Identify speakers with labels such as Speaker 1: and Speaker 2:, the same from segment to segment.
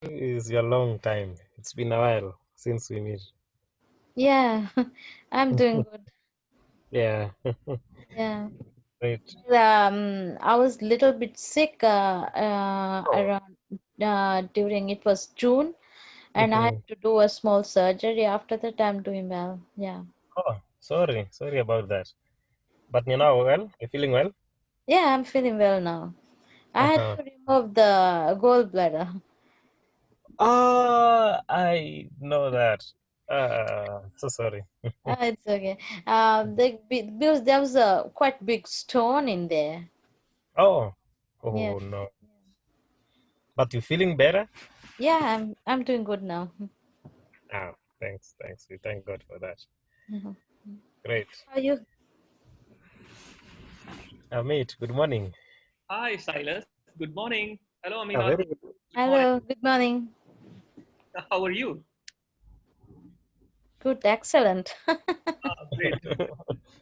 Speaker 1: It's a long time. It's been a while since we meet.
Speaker 2: Yeah, I'm doing good.
Speaker 1: Yeah,
Speaker 2: Yeah.
Speaker 1: great.
Speaker 2: I was little bit sick
Speaker 1: Oh,
Speaker 2: around during it was June, and I
Speaker 1: mhm.
Speaker 2: had to do a small surgery. After that, I'm doing well. Yeah.
Speaker 1: Oh, sorry about that. But you know, well, you're feeling well?
Speaker 2: Yeah, I'm feeling well now. I had
Speaker 1: Uh-huh.
Speaker 2: to remove the gallbladder.
Speaker 1: I know that. So sorry.
Speaker 2: It's okay. Because there was a quite big stone in there.
Speaker 1: Oh,
Speaker 2: Yeah.
Speaker 1: oh no. But you feeling better?
Speaker 2: Yeah, I'm doing good now.
Speaker 1: Ah, thanks. We thank God for that.
Speaker 2: Mhm.
Speaker 1: Great.
Speaker 2: How are you?
Speaker 1: Mate, good morning.
Speaker 3: Hi, Silas. Good morning. Hello, Amina.
Speaker 1: Very good.
Speaker 3: Good morning.
Speaker 2: Hello, good morning.
Speaker 3: How are you?
Speaker 2: Good, excellent.
Speaker 3: Great.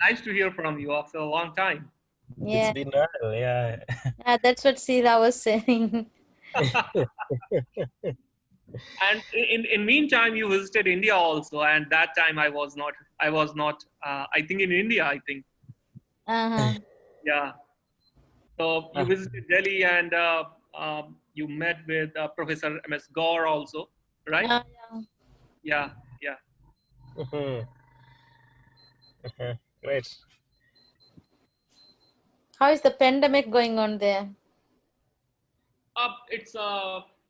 Speaker 3: Nice to hear from you after a long time.
Speaker 1: It's
Speaker 2: Yeah,
Speaker 1: been a while, yeah.
Speaker 2: that's what Sheila was saying.
Speaker 3: And in meantime, you visited India also, and that time I was not. I was not. I think in India. I think.
Speaker 2: Uh-huh.
Speaker 3: Yeah. So you
Speaker 1: Ah,
Speaker 3: visited Delhi, and you met with Professor M.S. Gore also, right?
Speaker 2: Yeah.
Speaker 3: Yeah. Yeah.
Speaker 1: mhm, great.
Speaker 2: How is the pandemic going on there?
Speaker 3: It's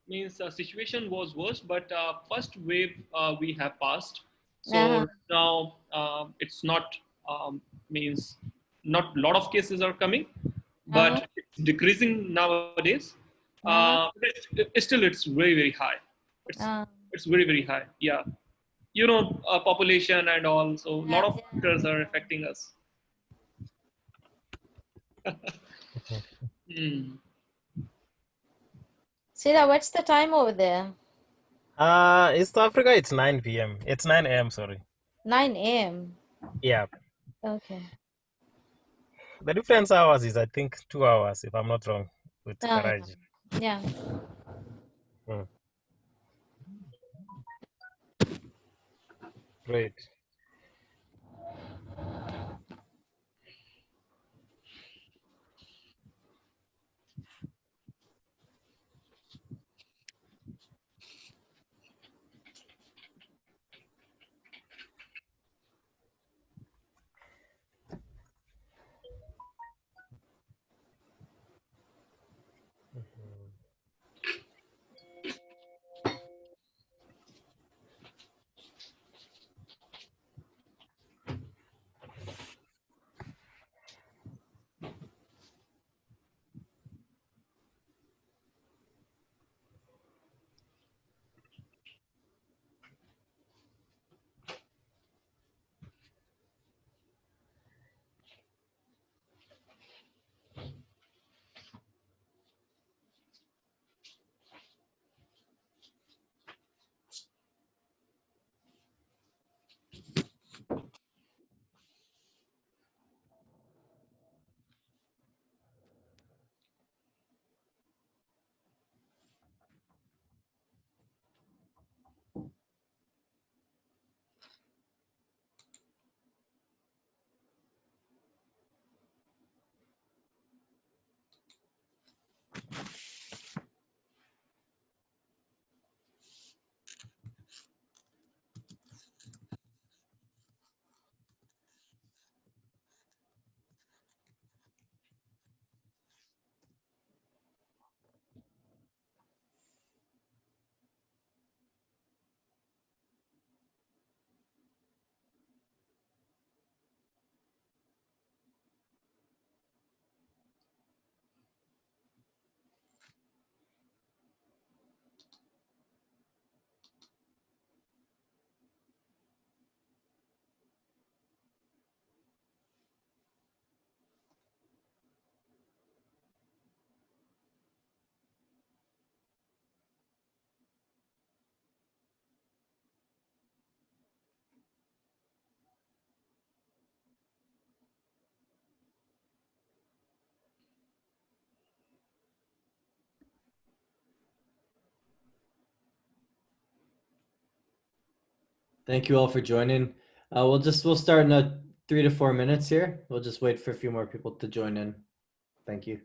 Speaker 3: means situation was worse, but first wave we have passed.
Speaker 2: Uh-huh.
Speaker 3: So now it's not means not a lot of cases are coming,
Speaker 2: Uh-huh.
Speaker 3: but it's decreasing nowadays.
Speaker 2: Uh-huh.
Speaker 3: Still, it's very high. It's
Speaker 2: Uh,
Speaker 3: it's very high. Yeah, population and all. So a
Speaker 2: yeah,
Speaker 3: lot of
Speaker 2: yeah,
Speaker 3: factors are
Speaker 2: yeah.
Speaker 3: affecting us. Hmm.
Speaker 2: Sheila, what's the time over there?
Speaker 1: East Africa, it's 9 p.m. It's 9 a.m., sorry.
Speaker 2: 9 a.m.
Speaker 1: Yeah.
Speaker 2: Okay.
Speaker 1: The difference hours is, I think, 2 hours, if I'm not wrong, with
Speaker 2: Yeah.
Speaker 1: Karaji.
Speaker 2: Yeah.
Speaker 1: Hmm, great.
Speaker 4: Thank you all for joining. We'll start in 3 to 4 minutes here. We'll just wait for a few more people to join in. Thank you.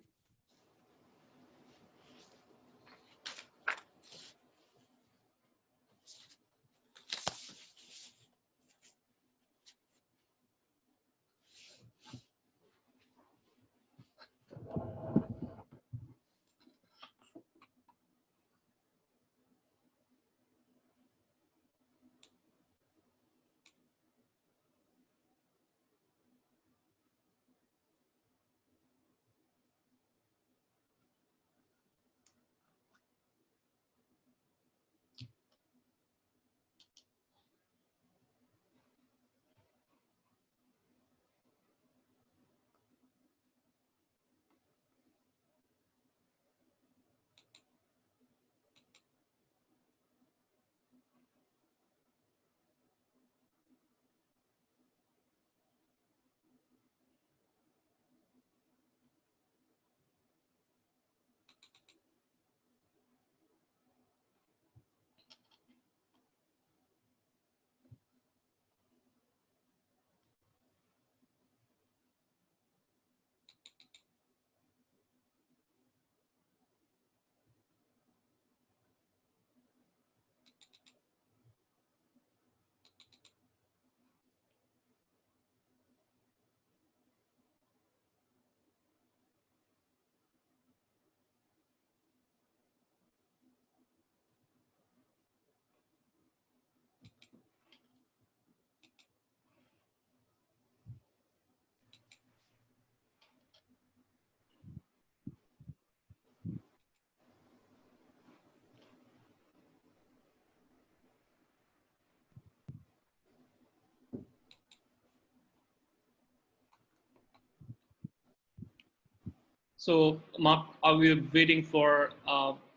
Speaker 3: So, Mark, are we waiting for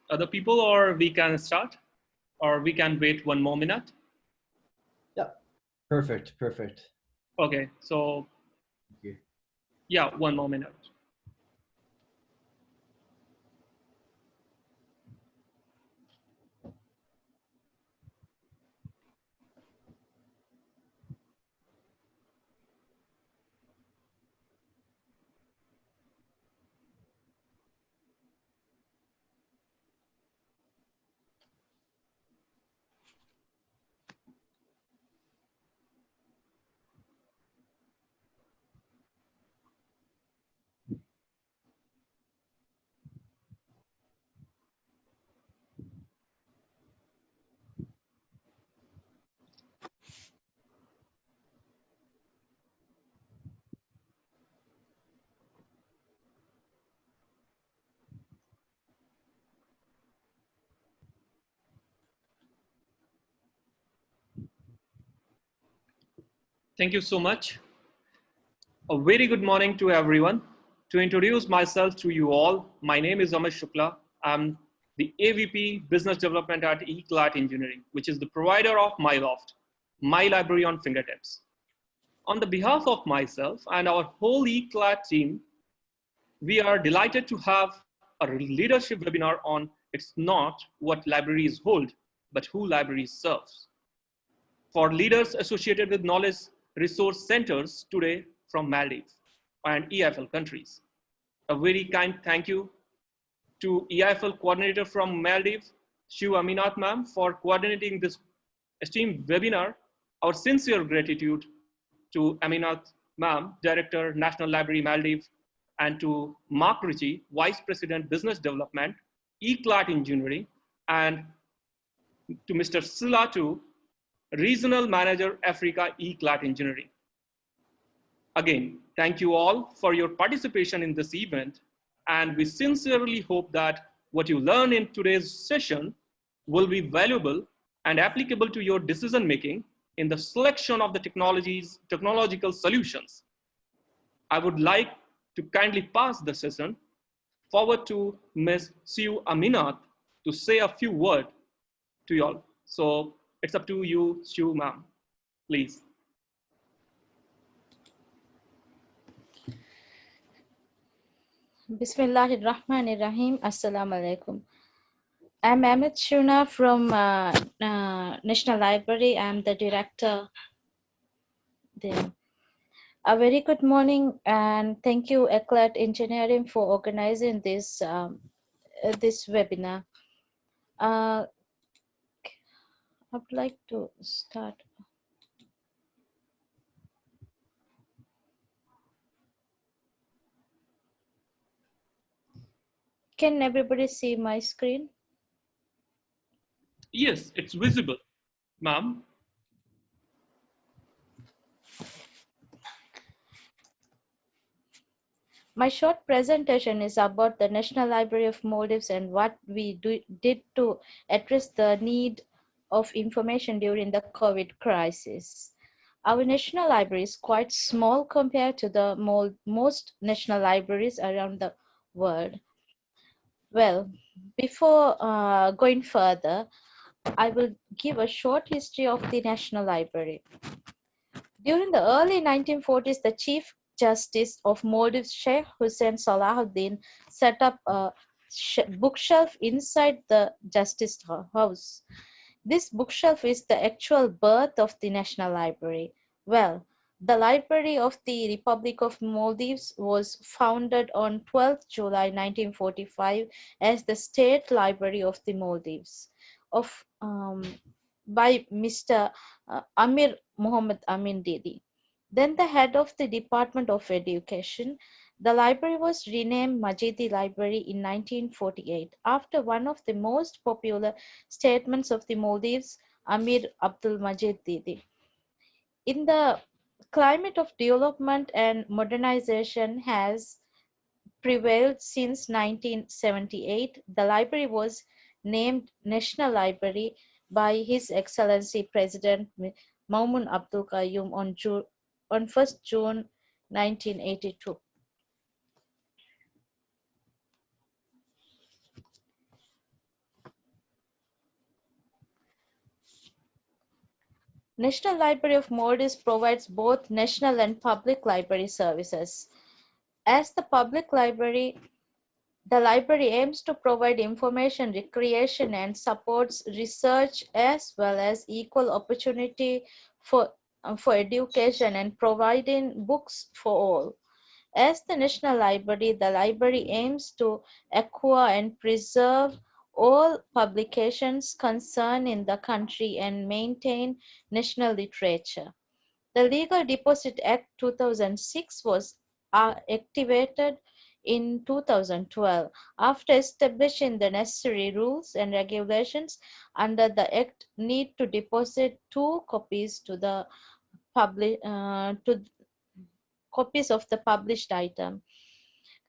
Speaker 3: other people, or we can start, or we can wait 1 more minute?
Speaker 4: Yep. Perfect.
Speaker 3: Okay, so
Speaker 4: Thank you.
Speaker 3: yeah, 1 more minute. Thank you so much. A very good morning to everyone. To introduce myself to you all, my name is Amit Shukla. I'm the AVP Business Development at eClat Engineering, which is the provider of MyLoft, My Library on Fingertips. On the behalf of myself and our whole eClat team, we are delighted to have a leadership webinar on It's Not What Libraries Hold, but Who Libraries Serves, for leaders associated with knowledge resource centers today from Maldives and EIFL countries. A very kind thank you to EIFL coordinator from Maldives, Shiv Aminat ma'am, for coordinating this esteemed webinar. Our sincere gratitude to Aminat ma'am, Director, National Library Maldives, and to Mark Ritchie, Vice President, Business Development, eClat Engineering, and to Mr. Silatu, Regional Manager, Africa, eClat Engineering. Again, thank you all for your participation in this event, and we sincerely hope that what you learn in today's session will be valuable and applicable to your decision making in the selection of the technological solutions. I would like to kindly pass the session forward to Ms. Siu Aminat to say a few words to you all. So it's up to you, Siu ma'am, please.
Speaker 2: Bismillahirrahmanirrahim. Assalamu alaikum. I'm Amit Shuna from National Library. I'm the director there. A very good morning and thank you Eclat Engineering for organizing this webinar. I would like to start. Can everybody see my screen?
Speaker 3: Yes, it's visible, ma'am.
Speaker 2: My short presentation is about the National Library of Maldives and what we did to address the need of information during the COVID crisis. Our National Library is quite small compared to the most national libraries around the world. Well, before going further, I will give a short history of the National Library. During the early 1940s, the Chief Justice of Maldives, Sheikh Hussein Salahuddin, set up a bookshelf inside the Justice House. This bookshelf is the actual birth of the National Library. Well, the Library of the Republic of Maldives was founded on 12th July 1945 as the State Library of the Maldives of by Mr. Amir Muhammad Amin Didi. Then the head of the Department of Education. The library was renamed Majidi Library in 1948 after one of the most popular statements of the Maldives, Amir Abdul Majid Didi. In the climate of development and modernization has prevailed since 1978, the library was named National Library by His Excellency President Maumun Abdul Qayyum on 1st June 1982. National Library of Maldives provides both national and public library services. As the public library, the library aims to provide information, recreation, and supports research as well as equal opportunity for education and providing books for all. As the National Library, the library aims to acquire and preserve all publications concerned in the country and maintain national literature. The Legal Deposit Act 2006 was activated in 2012 after establishing the necessary rules and regulations under the act need to deposit two copies to the copies of the published item.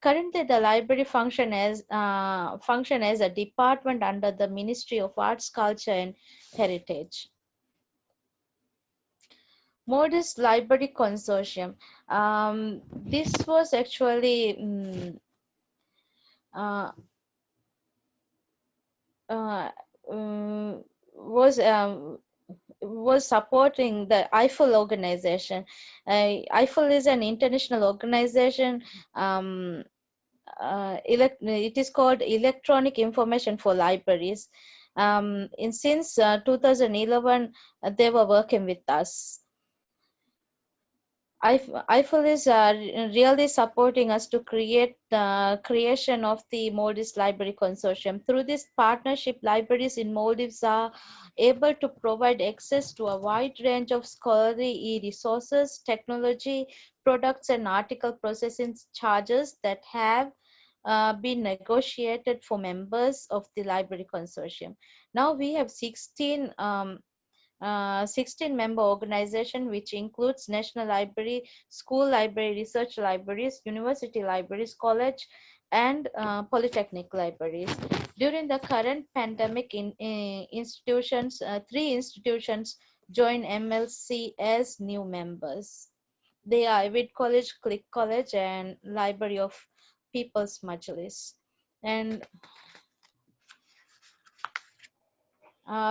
Speaker 2: Currently, the library function as a department under the Ministry of Arts, Culture and Heritage. Maldives Library Consortium. This was actually uh, uh, um, was um, was supporting the IFL organization. IFL is an international organization. It is called Electronic Information for Libraries. Since 2011, they were working with us. IFL is really supporting us to create the creation of the Maldives Library Consortium. Through this partnership, libraries in Maldives are able to provide access to a wide range of scholarly e-resources, technology, products, and article processing charges that have been negotiated for members of the Library Consortium. Now we have 16 member organization, which includes National Library, School Library, Research Libraries, University Libraries, College, and Polytechnic Libraries. During the current pandemic, three institutions join MLC as new members. They are Avid College, Click College, and Library of People's Majlis. And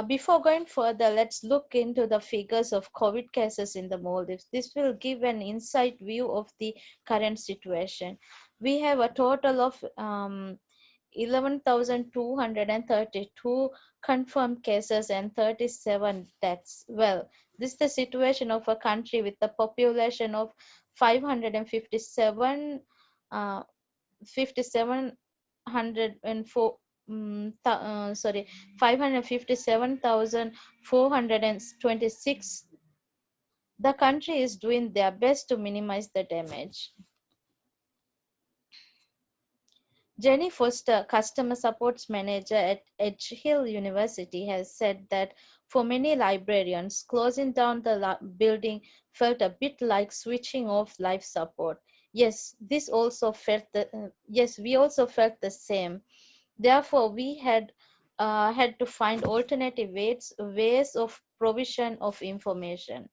Speaker 2: before going further, let's look into the figures of COVID cases in the Maldives. This will give an insight view of the current situation. We have a total of 11,232 confirmed cases and 37 deaths. Well, this is the situation of a country with a population of 557 5704 sorry 557,426. The country is doing their best to minimize the damage. Jenny Foster, customer supports manager at Edge Hill University, has said that for many librarians, closing down the building felt a bit like switching off life support. Yes, we also felt the same. Therefore, we had to find alternative ways of provision of information.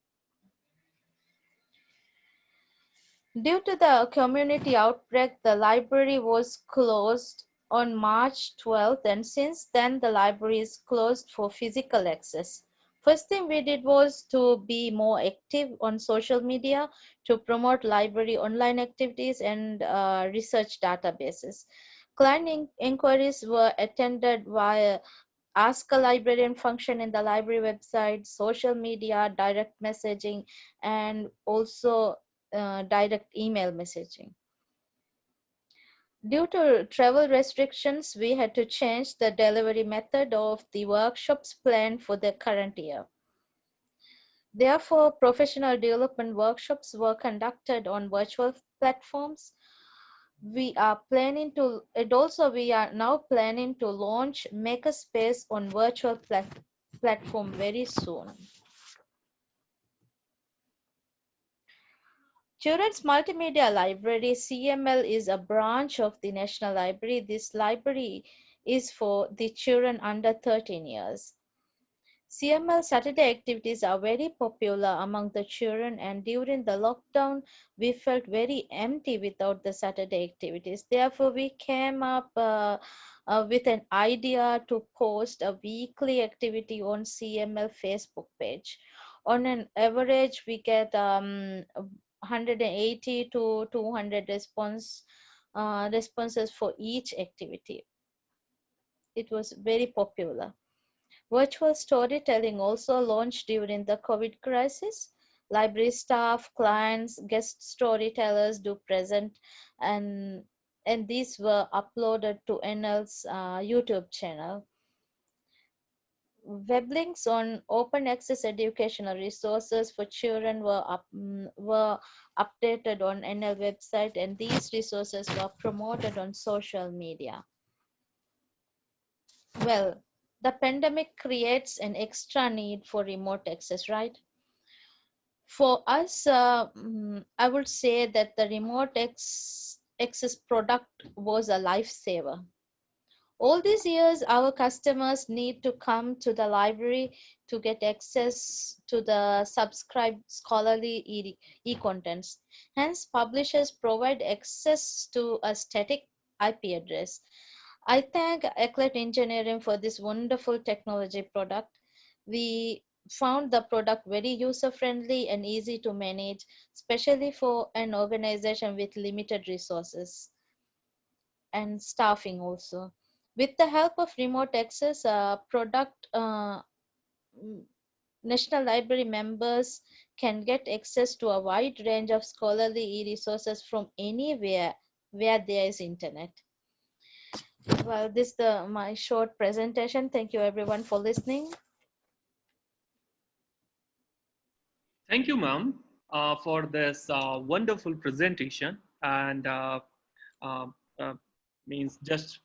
Speaker 2: Due to the community outbreak, the library was closed on March 12th, and since then the library is closed for physical access. First thing we did was to be more active on social media to promote library online activities and research databases. Client inquiries were attended via Ask a Librarian function in the library website, social media, direct messaging, and also direct email messaging. Due to travel restrictions, we had to change the delivery method of the workshops planned for the current year. Therefore, professional development workshops were conducted on virtual platforms. We are now planning to launch Makerspace on virtual platform very soon. Children's Multimedia Library, CML, is a branch of the National Library. This library is for the children under 13 years. CML Saturday activities are very popular among the children, and during the lockdown, we felt very empty without the Saturday activities. Therefore, we came up with an idea to post a weekly activity on CML Facebook page. On an average, we get 180 to 200 responses for each activity. It was very popular. Virtual storytelling also launched during the COVID crisis. Library staff, clients, guest storytellers do present, and these were uploaded to NL's YouTube channel. Web links on open access educational resources for children were updated on NL website, and these resources were promoted on social media. Well, the pandemic creates an extra need for remote access, right? For us, I would say that the remote access product was a lifesaver. All these years, our customers need to come to the library to get access to the subscribed scholarly e-contents. Hence, publishers provide access to a static IP address. I thank Eclat Engineering for this wonderful technology product. We found the product very user-friendly and easy to manage, especially for an organization with limited resources and staffing also. With the help of remote access, National Library members can get access to a wide range of scholarly e-resources from anywhere where there is internet. Well, this is my short presentation. Thank you everyone for listening.
Speaker 3: Thank you, ma'am, for this wonderful presentation, and uh, uh, means just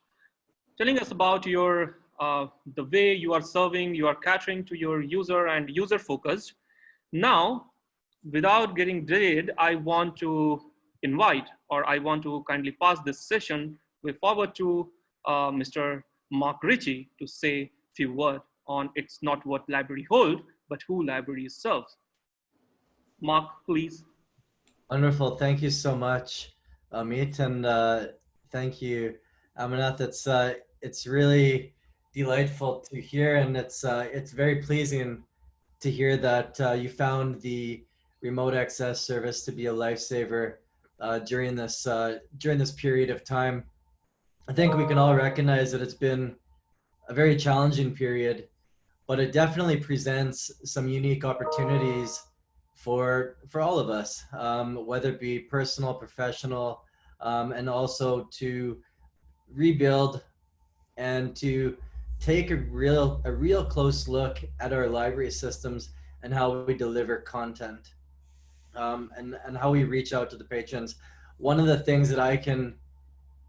Speaker 3: telling us about your the way you are serving, you are catering to your user and user focused. Now, without getting delayed, I want to invite, or I want to kindly pass this session forward to Mr. Mark Ritchie to say a few words on it's not what library hold, but who libraries serve. Mark, please.
Speaker 4: Wonderful. Thank you so much, Amit, and thank you, Amanat. It's really delightful to hear, and it's very pleasing to hear that you found the remote access service to be a lifesaver during this period of time. I think we can all recognize that it's been a very challenging period, but it definitely presents some unique opportunities for all of us, whether it be personal, professional, and also to rebuild and to take a real close look at our library systems and how we deliver content, and how we reach out to the patrons. One of the things that I can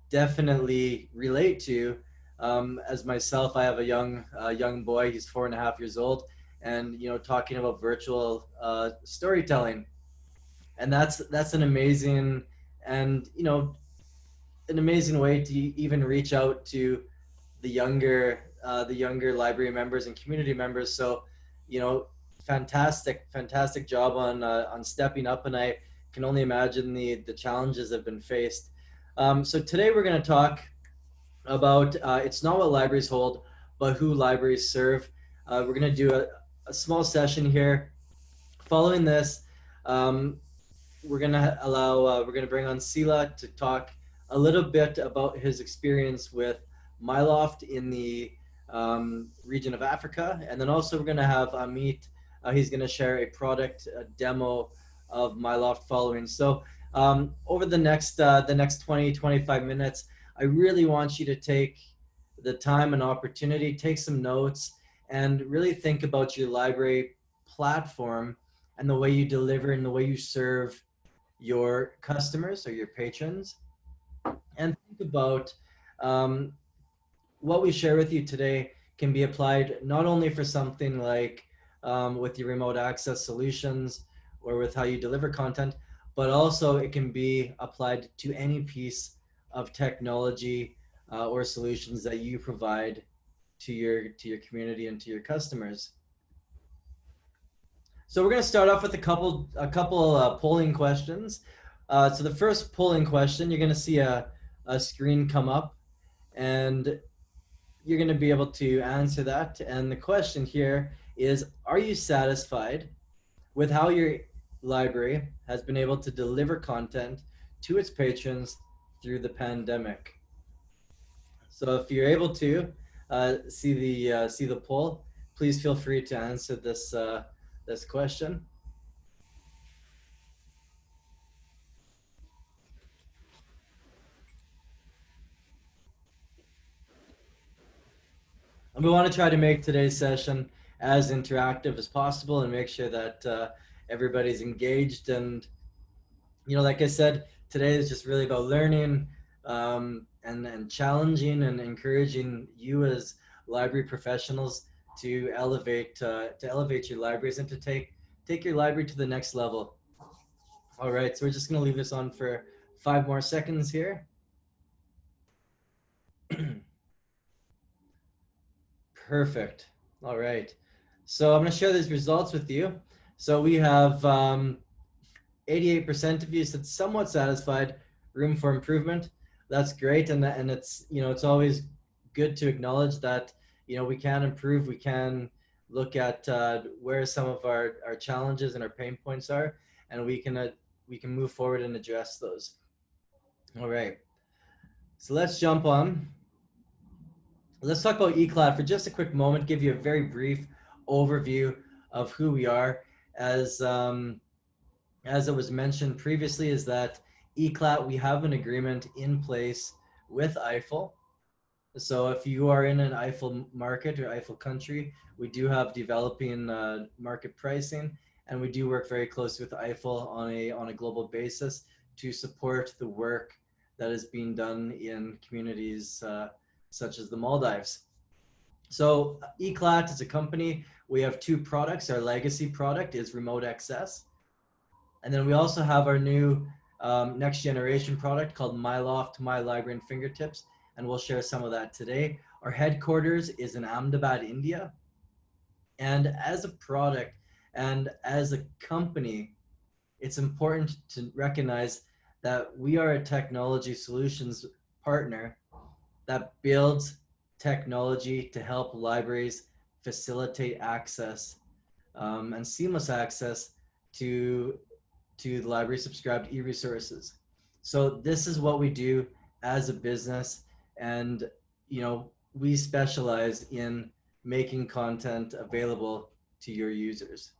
Speaker 4: definitely relate to, as myself, I have a young boy. He's 4.5 years old, and talking about virtual storytelling, and that's an amazing, and an amazing way to even reach out to the younger library members and community members. So, you know, fantastic job on stepping up, and I can only imagine the challenges that have been faced. So today we're going to talk about it's not what libraries hold, but who libraries serve. We're going to do a small session here. Following this, um, we're gonna bring on Sila to talk a little bit about his experience with Myloft in the region of Africa, and then also we're gonna have Amit. He's gonna share a product a demo of Myloft following. So over the next 20-25 minutes, I really want you to take the time and opportunity, take some notes, and really think about your library platform and the way you deliver and the way you serve your customers or your patrons, and think about um, what we share with you today can be applied not only for something like with your remote access solutions or with how you deliver content, but also it can be applied to any piece of technology or solutions that you provide to your community and to your customers. So we're going to start off with a couple polling questions. So the first polling question, you're going to see a screen come up, and you're going to be able to answer that. And the question here is, are you satisfied with how your library has been able to deliver content to its patrons through the pandemic? So if you're able to see the poll, please feel free to answer this question. And we want to try to make today's session as interactive as possible and make sure that everybody's engaged. And, like I said, today is just really about learning, and challenging and encouraging you as library professionals to elevate your libraries and to take your library to the next level. All right, so we're just going to leave this on for 5 more seconds here. Perfect. All right. So I'm going to share these results with you. So we have 88% of you said somewhat satisfied, room for improvement. That's great, and it's always good to acknowledge that we can improve. We can look at where some of our challenges and our pain points are, and we can move forward and address those. All right. So let's jump on. Let's talk about eClat for just a quick moment, give you a very brief overview of who we are. As it was mentioned previously, is that eClat, we have an agreement in place with Eiffel. So if you are in an Eiffel market or Eiffel country, we do have developing market pricing, and we do work very closely with Eiffel on a global basis to support the work that is being done in communities such as the Maldives. So eClat is a company. We have 2 products. Our legacy product is Remote Access. And then we also have our new next generation product called Myloft, My Library and Fingertips. And we'll share some of that today. Our headquarters is in Ahmedabad, India. And as a product and as a company, it's important to recognize that we are a technology solutions partner that builds technology to help libraries facilitate access and seamless access to the library subscribed e-resources. So this is what we do as a business. And, we specialize in making content available to your users.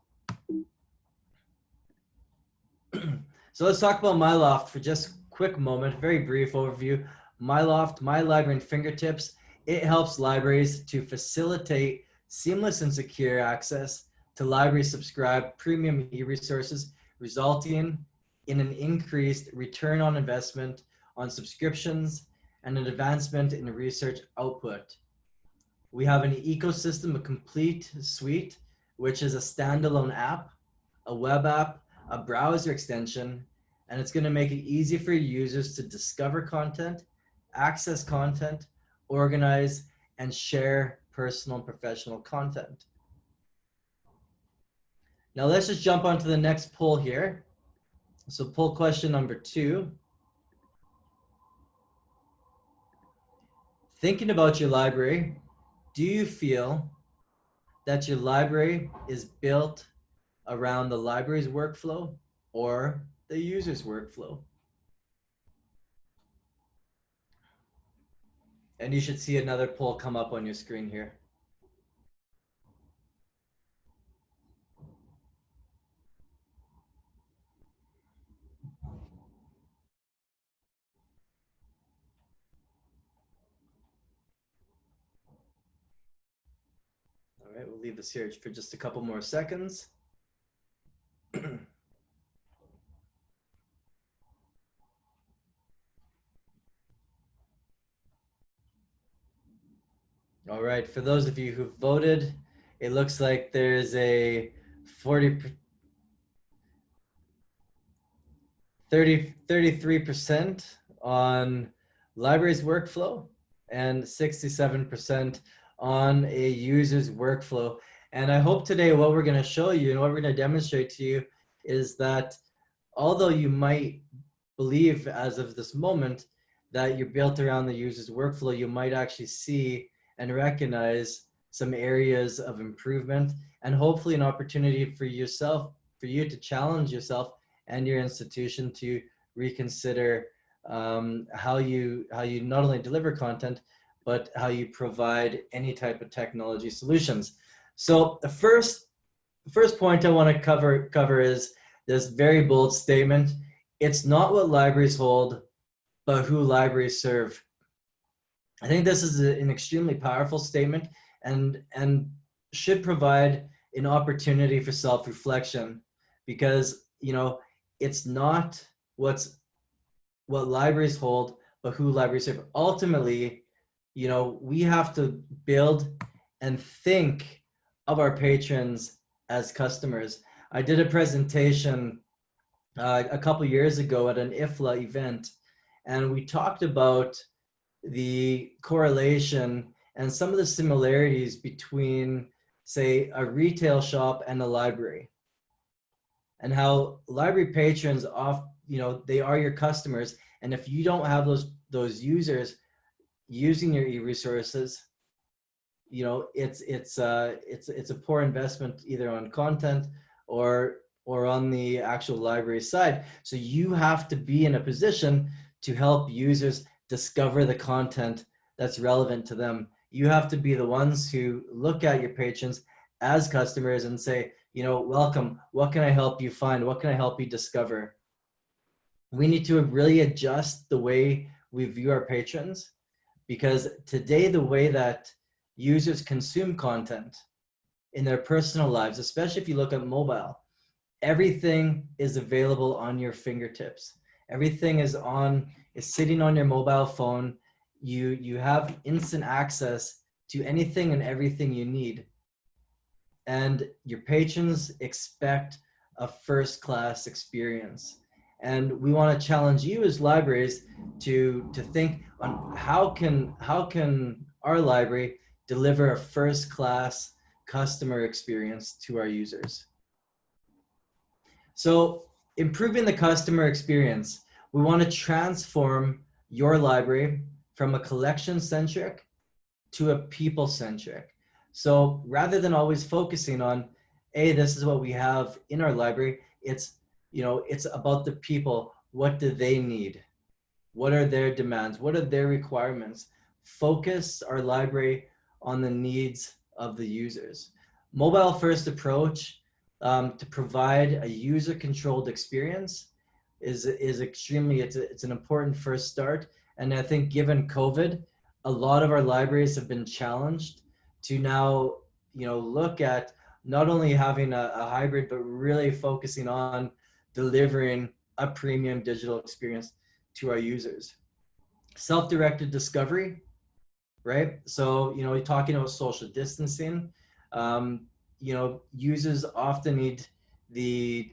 Speaker 4: So let's talk about MyLoft for just a quick moment, very brief overview. MyLoft, My Library and Fingertips, it helps libraries to facilitate seamless and secure access to library subscribed premium e-resources, resulting in an increased return on investment on subscriptions and an advancement in research output. We have an ecosystem, a complete suite, which is a standalone app, a web app, a browser extension, and it's going to make it easy for users to discover content, access content, organize, and share personal and professional content. Now let's just jump onto the next poll here. So poll question number 2. Thinking about your library, do you feel that your library is built around the library's workflow or the user's workflow? And you should see another poll come up on your screen here. All right, we'll leave this here for just a couple more seconds. All right, for those of you who voted, it looks like there's a 33% on library's workflow and 67% on a user's workflow. And I hope today what we're going to show you and what we're going to demonstrate to you is that although you might believe as of this moment that you're built around the user's workflow, you might actually see and recognize some areas of improvement and hopefully an opportunity for you to challenge yourself and your institution to reconsider how you not only deliver content, but how you provide any type of technology solutions. So the first point I want to cover is this very bold statement. It's not what libraries hold, but who libraries serve. I think this is an extremely powerful statement and should provide an opportunity for self-reflection, because it's not what libraries hold, but who libraries serve. Ultimately, we have to build and think of our patrons as customers. I did a presentation a couple years ago at an IFLA event, and we talked about the correlation and some of the similarities between, say, a retail shop and a library, and how library patrons they are your customers, and if you don't have those users using your e-resources, it's a poor investment either on content or on the actual library side. So you have to be in a position to help users discover the content that's relevant to them. You have to be the ones who look at your patrons as customers and say, welcome, what can I help you find? What can I help you discover? We need to really adjust the way we view our patrons, because today the way that users consume content in their personal lives, especially if you look at mobile, everything is available on your fingertips. Everything is sitting on your mobile phone. You have instant access to anything and everything you need. And your patrons expect a first-class experience. And we want to challenge you as libraries to think on how can our library deliver a first-class customer experience to our users. So improving the customer experience, we want to transform your library from a collection-centric to a people-centric. So rather than always focusing on, hey, this is what we have in our library, it's about the people. What do they need? What are their demands? What are their requirements? focus our library on the needs of the users. Mobile first approach to provide a user controlled experience is extremely, it's an important first start. And I think given COVID, a lot of our libraries have been challenged to now, look at not only having a hybrid, but really focusing on delivering a premium digital experience to our users. Self-directed discovery, right? So, we're talking about social distancing. Users often need the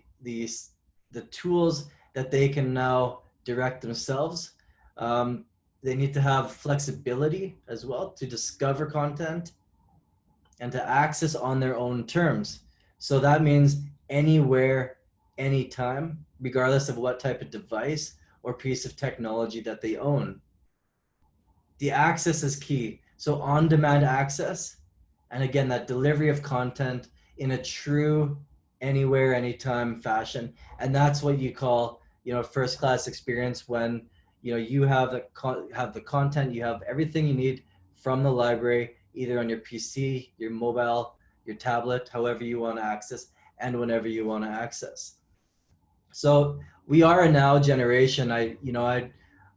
Speaker 4: tools that they can now direct themselves. They need to have flexibility as well to discover content and to access on their own terms. So that means anywhere, anytime, regardless of what type of device or piece of technology that they own. The access is key. So on-demand access, and again, that delivery of content in a true anywhere, anytime fashion. And that's what you call, first-class experience when, you have the content, you have everything you need from the library, either on your PC, your mobile, your tablet, however you want to access, and whenever you want to access. So we are a now generation.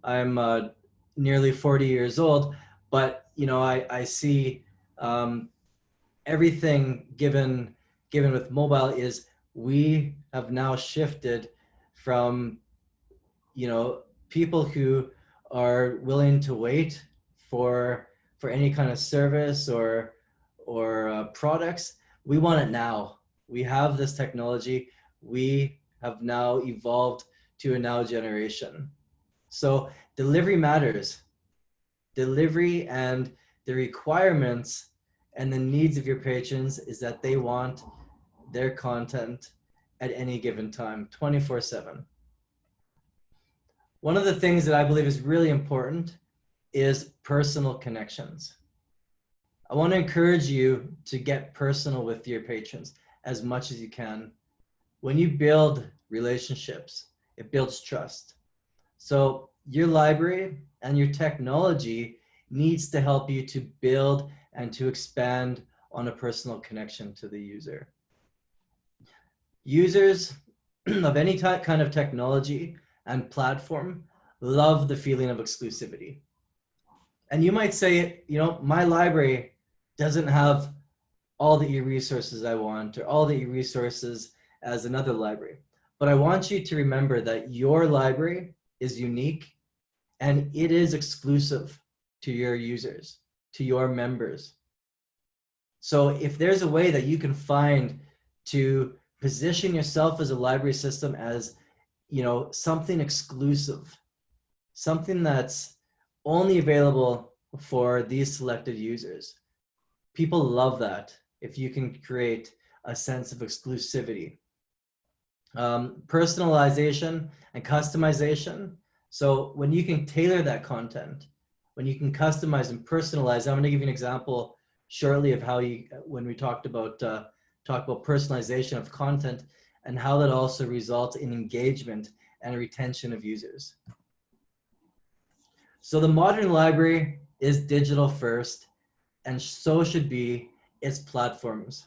Speaker 4: I'm nearly 40 years old, but I see everything given with mobile is we have now shifted from people who are willing to wait for any kind of service or products. We want it now. We have this technology. We have now evolved to a now generation. So delivery matters. Delivery and the requirements and the needs of your patrons is that they want their content at any given time, 24/7. One of the things that I believe is really important is personal connections. I want to encourage you to get personal with your patrons as much as you can. When you build relationships, it builds trust. So your library and your technology needs to help you to build and to expand on a personal connection to the user. Users of any kind of technology and platform love the feeling of exclusivity. And you might say, my library doesn't have all the e-resources I want or all the e-resources as another library. But I want you to remember that your library is unique and it is exclusive to your users, to your members. So if there's a way that you can find to position yourself as a library system as, something exclusive, something that's only available for these selected users. People love that if you can create a sense of exclusivity. Personalization and customization. So when you can tailor that content, when you can customize and personalize, I'm going to give you an example shortly of how when we talk about personalization of content and how that also results in engagement and retention of users. So the modern library is digital first, and so should be its platforms.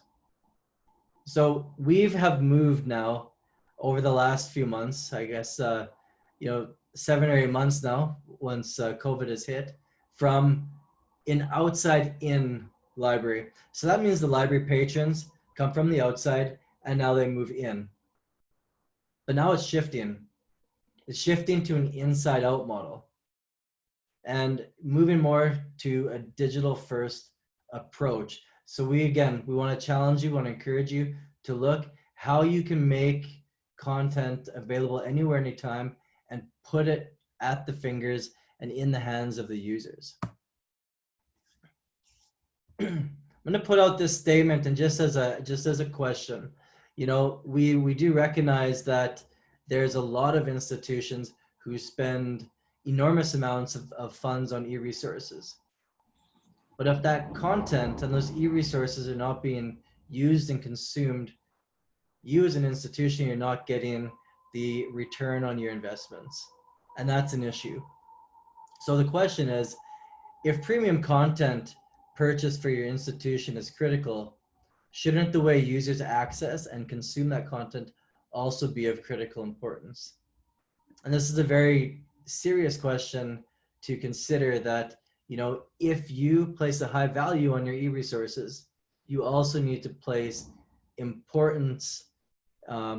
Speaker 4: So we have moved now over the last few months, I guess, 7 or 8 months now, once COVID has hit, from an outside-in library. So that means the library patrons come from the outside and now they move in. But now it's shifting. It's shifting to an inside-out model and moving more to a digital-first approach. So we want to challenge you, want to encourage you to look how you can make content available anywhere, anytime, and put it at the fingers and in the hands of the users. I'm going to put out this statement, and just as a question, we do recognize that there's a lot of institutions who spend enormous amounts of funds on e-resources. But if that content and those e-resources are not being used and consumed, you as an institution, you're not getting the return on your investments. And that's an issue. So the question is if premium content purchased for your institution is critical, shouldn't the way users access and consume that content also be of critical importance? And this is a very serious question to consider, that, you know, if you place a high value on your e-resources, you also need to place importance,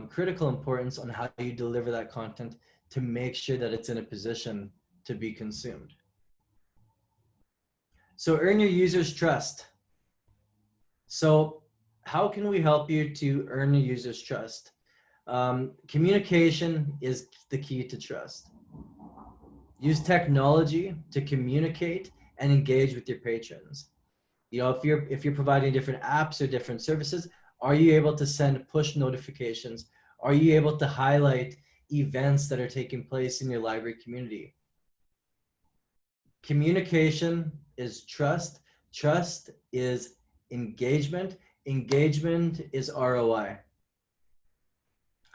Speaker 4: critical importance on how you deliver that content to make sure that it's in a position to be consumed. So earn your users' trust. So how can we help you to earn your users' trust? Communication is the key to trust. Use technology to communicate and engage with your patrons. You know, if you're providing different apps or different services, are you able to send push notifications? Are you able to highlight events that are taking place in your library community? Communication is trust. Trust is engagement. Engagement is ROI.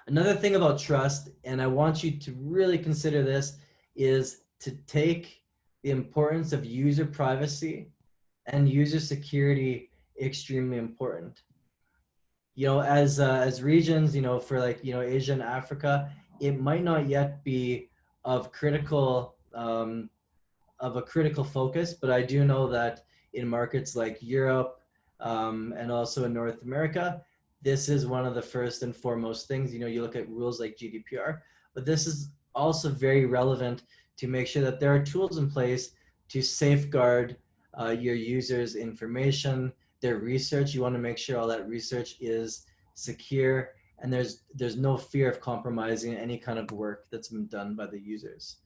Speaker 4: Another thing about trust, and I want you to really consider this, is to take the importance of user privacy and user security extremely important. You know, as regions, you know, for like, you know, Asia and Africa, it might not yet be of a critical focus, but I do know that in markets like Europe, and also in North America, this is one of the first and foremost things. You know, you look at rules like GDPR, but this is also very relevant to make sure that there are tools in place to safeguard your users' information, their research. You want to make sure all that research is secure, and there's no fear of compromising any kind of work that's been done by the users.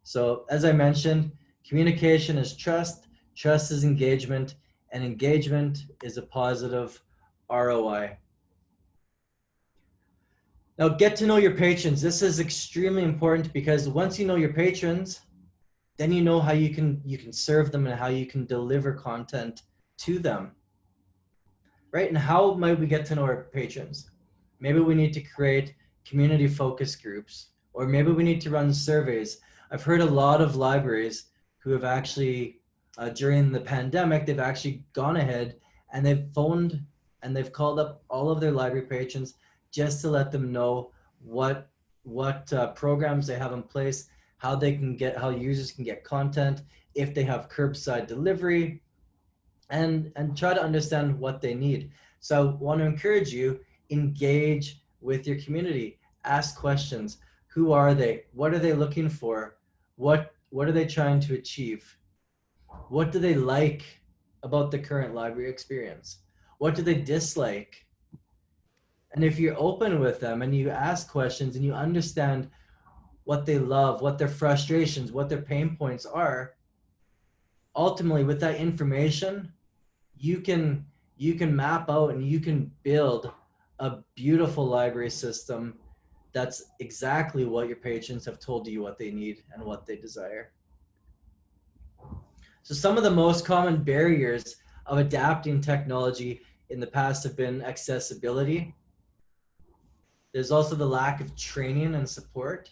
Speaker 4: So as I mentioned, communication is trust, trust is engagement, and engagement is a positive ROI. Now, get to know your patrons. This is extremely important, because once you know your patrons, then you know how you can serve them and how you can deliver content to them. Right? And how might we get to know our patrons? Maybe we need to create community focus groups, or maybe we need to run surveys. I've heard a lot of libraries who have actually, during the pandemic, they've actually gone ahead and they've phoned and they've called up all of their library patrons just to let them know what programs they have in place, how users can get content, if they have curbside delivery, and try to understand what they need. So I want to encourage you, engage with your community, ask questions. Who are they? What are they looking for? What are they trying to achieve? What do they like about the current library experience? What do they dislike? And if you're open with them and you ask questions and you understand what they love, what their frustrations, what their pain points are, ultimately with that information, you can map out and you can build a beautiful library system that's exactly what your patrons have told you what they need and what they desire. So some of the most common barriers of adapting technology in the past have been accessibility. There's also the lack of training and support.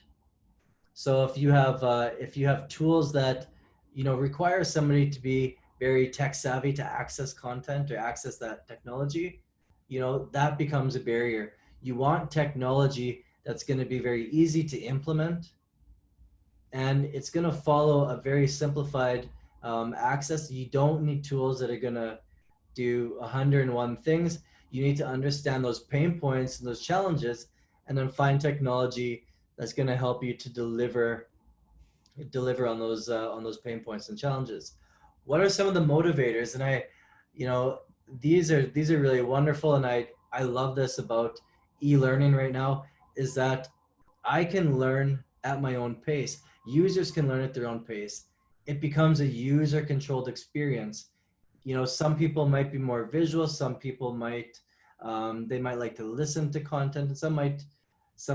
Speaker 4: So if you have tools that, you know, require somebody to be very tech savvy to access content or access that technology, you know, that becomes a barrier. You want technology that's going to be very easy to implement, and it's going to follow a very simplified access. You don't need tools that are going to do 101 things. You need to understand those pain points and those challenges, and then find technology that's going to help you to deliver on those pain points and challenges. What are some of the motivators? And you know, these are really wonderful, and I love this about e-learning right now, is that I can learn at my own pace. Users can learn at their own pace. It becomes a user-controlled experience. You know, some people might be more visual. Some people might they might like to listen to content, and some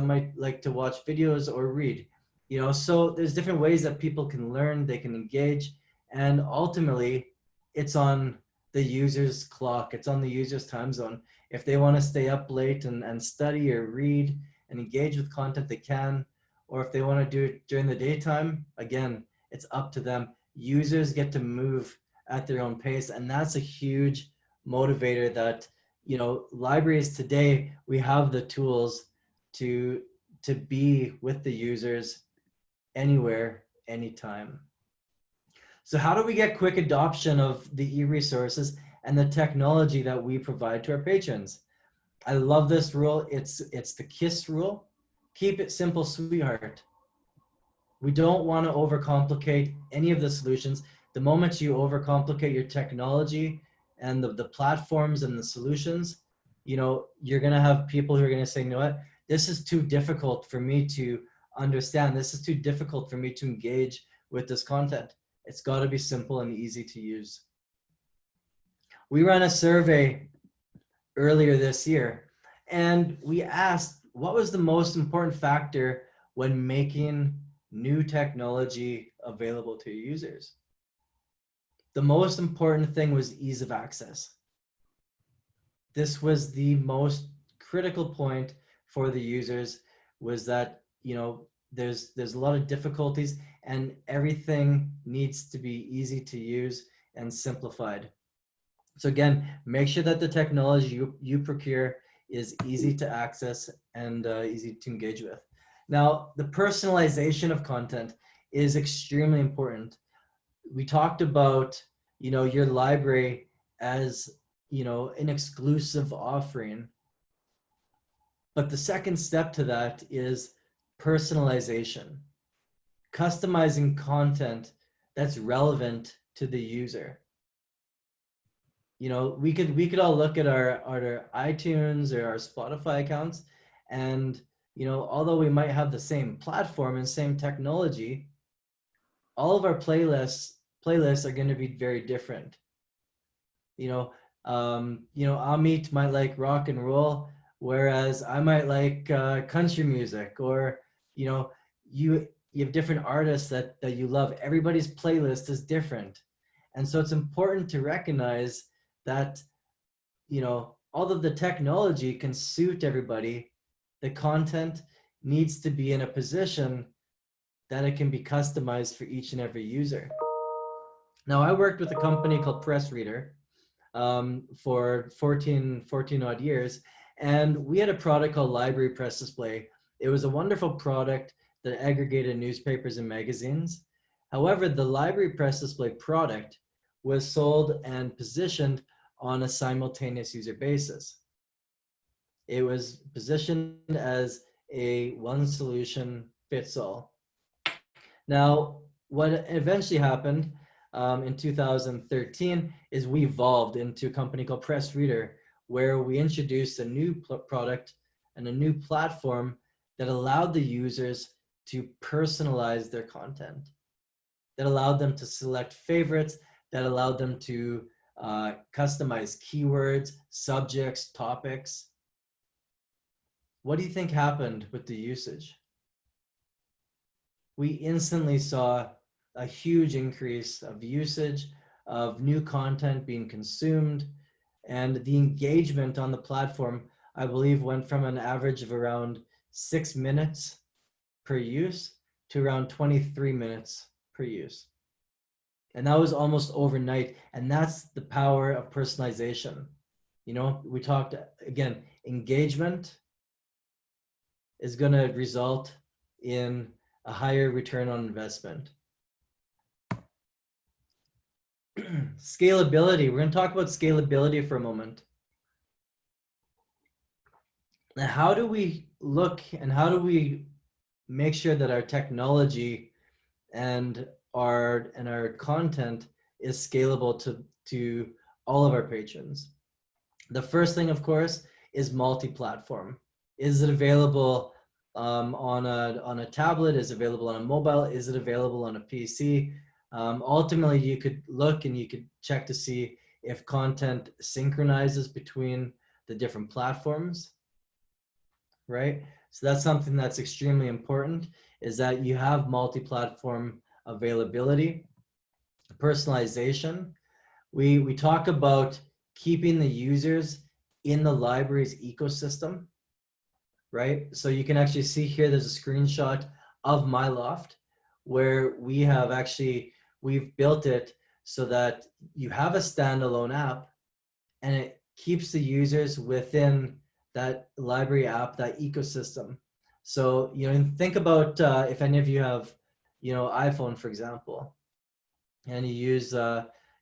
Speaker 4: might like to watch videos or read. You know, so there's different ways that people can learn, they can engage, and ultimately it's on the user's clock, it's on the user's time zone. If they want to stay up late and study or read and engage with content, they can. Or if they want to do it during the daytime, again, it's up to them. users get to move at their own pace. And that's a huge motivator that, you know, libraries today, we have the tools to be with the users anywhere, anytime. So how do we get quick adoption of the e-resources and the technology that we provide to our patrons? I love this rule. It's the KISS rule. Keep it simple, sweetheart. We don't want to overcomplicate any of the solutions. The moment you overcomplicate your technology and the platforms and the solutions, you know, you're going to have people who are going to say, you know what, this is too difficult for me to understand. This is too difficult for me to engage with this content. It's got to be simple and easy to use. We ran a survey earlier this year, and we asked what was the most important factor when making new technology available to users. The most important thing was ease of access. This was the most critical point for the users, was that, you know, there's a lot of difficulties and everything needs to be easy to use and simplified. So again, make sure that the technology you procure is easy to access and easy to engage with. Now, the personalization of content is extremely important. We talked about, you know, your library as, you know, an exclusive offering. But the second step to that is personalization, customizing content that's relevant to the user. You know, we could all look at our iTunes or our Spotify accounts, and, you know, although we might have the same platform and same technology, all of our playlists are going to be very different. You know, Amit might like rock and roll, whereas I might like country music, or, you know, you have different artists that you love. Everybody's playlist is different. And so it's important to recognize that, you know, although the technology can suit everybody, the content needs to be in a position that it can be customized for each and every user. Now, I worked with a company called PressReader for 14 odd years, and we had a product called Library Press Display. It was a wonderful product that aggregated newspapers and magazines. However, the Library Press Display product was sold and positioned on a simultaneous user basis. It was positioned as a one solution fits all. Now, what eventually happened in 2013 is we evolved into a company called PressReader, where we introduced a new product and a new platform that allowed the users to personalize their content, that allowed them to select favorites, that allowed them to customize keywords, subjects, topics. What do you think happened with the usage? We instantly saw a huge increase of usage, of new content being consumed, and the engagement on the platform, I believe, went from an average of around 6 minutes per use to around 23 minutes per use. And that was almost overnight. And that's the power of personalization. You know, we talked, again, engagement is going to result in a higher return on investment. Scalability. We're going to talk about scalability for a moment. Now, how do we look and how do we make sure that our technology and our content is scalable to all of our patrons? The first thing, of course, is multi-platform. Is it available on a tablet? Is it available on a mobile? Is it available on a PC? Ultimately, you could look and you could check to see if content synchronizes between the different platforms, right? So that's something that's extremely important, is that you have multi-platform availability. Personalization. We talk about keeping the users in the library's ecosystem, right? So you can actually see here, there's a screenshot of my loft where we we've built it so that you have a standalone app and it keeps the users within that library app, that ecosystem. So, think about if any of you have, iPhone, for example, and you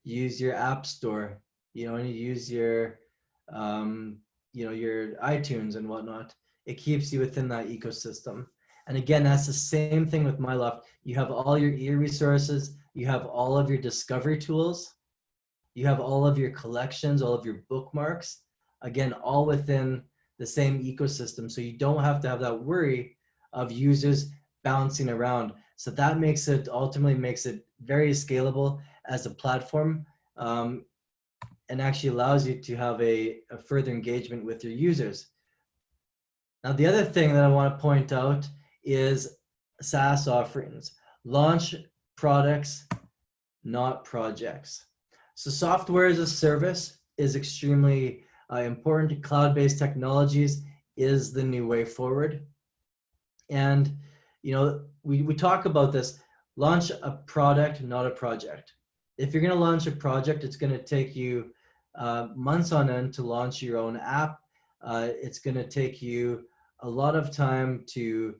Speaker 4: use your app store, and you use your, your iTunes and whatnot. It keeps you within that ecosystem. And again, that's the same thing with MyLoft. You have all your e-resources, you have all of your discovery tools, you have all of your collections, all of your bookmarks, again, all within the same ecosystem. So you don't have to have that worry of users bouncing around. So that ultimately makes it very scalable as a platform, and actually allows you to have a further engagement with your users. Now, the other thing that I want to point out is SaaS offerings. Launch products, not projects. So software as a service is extremely important. Cloud-based technologies is the new way forward. And, we talk about this, launch a product, not a project. If you're going to launch a project, it's going to take you months on end to launch your own app. It's going to take you a lot of time to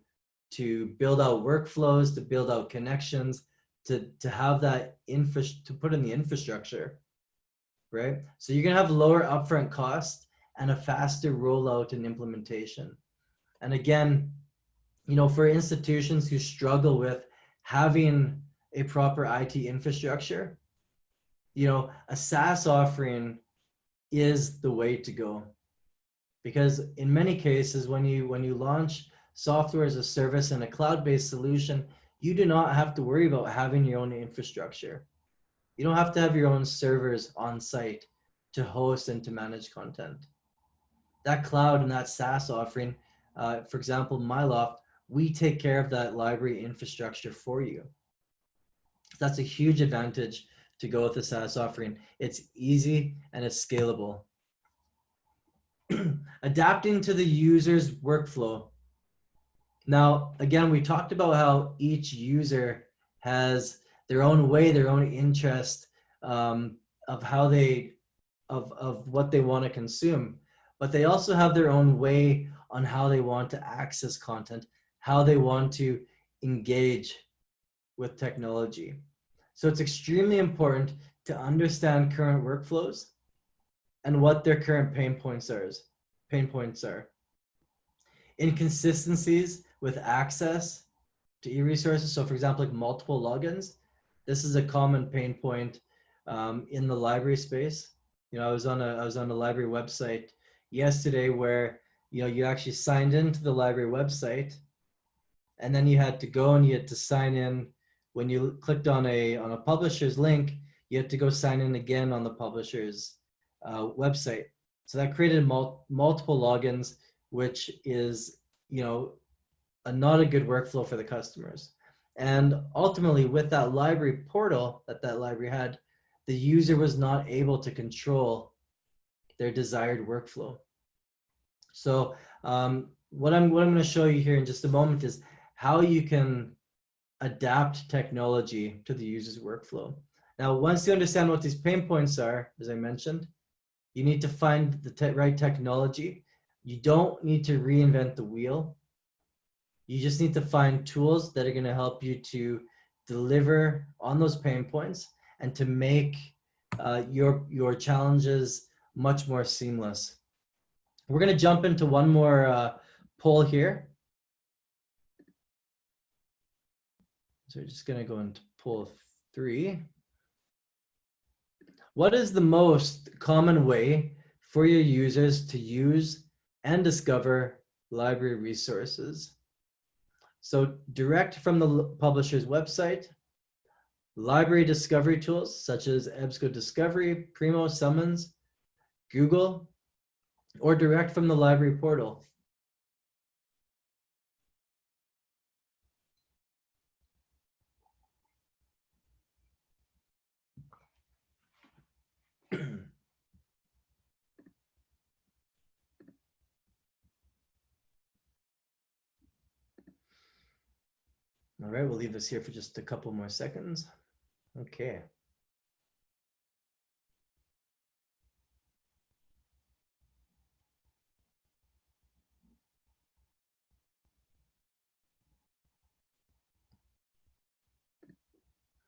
Speaker 4: build out workflows, to build out connections, to have that to put in the infrastructure, right? So you're going to have lower upfront costs and a faster rollout and implementation. And again, for institutions who struggle with having a proper IT infrastructure, a SaaS offering is the way to go. Because in many cases, when you launch software as a service and a cloud-based solution, you do not have to worry about having your own infrastructure. You don't have to have your own servers on site to host and to manage content. That cloud and that SaaS offering, for example, MyLoft, we take care of that library infrastructure for you. That's a huge advantage to go with the SaaS offering. It's easy and it's scalable. Adapting to the user's workflow. Now, again, we talked about how each user has their own way, their own interest of what they want to consume, but they also have their own way on how they want to access content, how they want to engage with technology. So it's extremely important to understand current workflows and what their current pain points are. Inconsistencies with access to e-resources. So for example, like multiple logins. This is a common pain point in the library space. I was on a library website yesterday where you actually signed into the library website, and then you had to go and you had to sign in. When you clicked on a publisher's link, you had to go sign in again on the publisher's website. So that created multiple logins, which is not a good workflow for the customers. And ultimately, with that library portal that library had, the user was not able to control their desired workflow. So what I'm going to show you here in just a moment is how you can adapt technology to the user's workflow. Now, once you understand what these pain points are, as I mentioned, you need to find the right technology. You don't need to reinvent the wheel. You just need to find tools that are going to help you to deliver on those pain points and to make your challenges much more seamless. We're going to jump into one more poll here. So we're just going to go into poll 3. What is the most common way for your users to use and discover library resources? So direct from the publisher's website, library discovery tools such as EBSCO Discovery, Primo, Summons, Google, or direct from the library portal. All right, we'll leave this here for just a couple more seconds. Okay.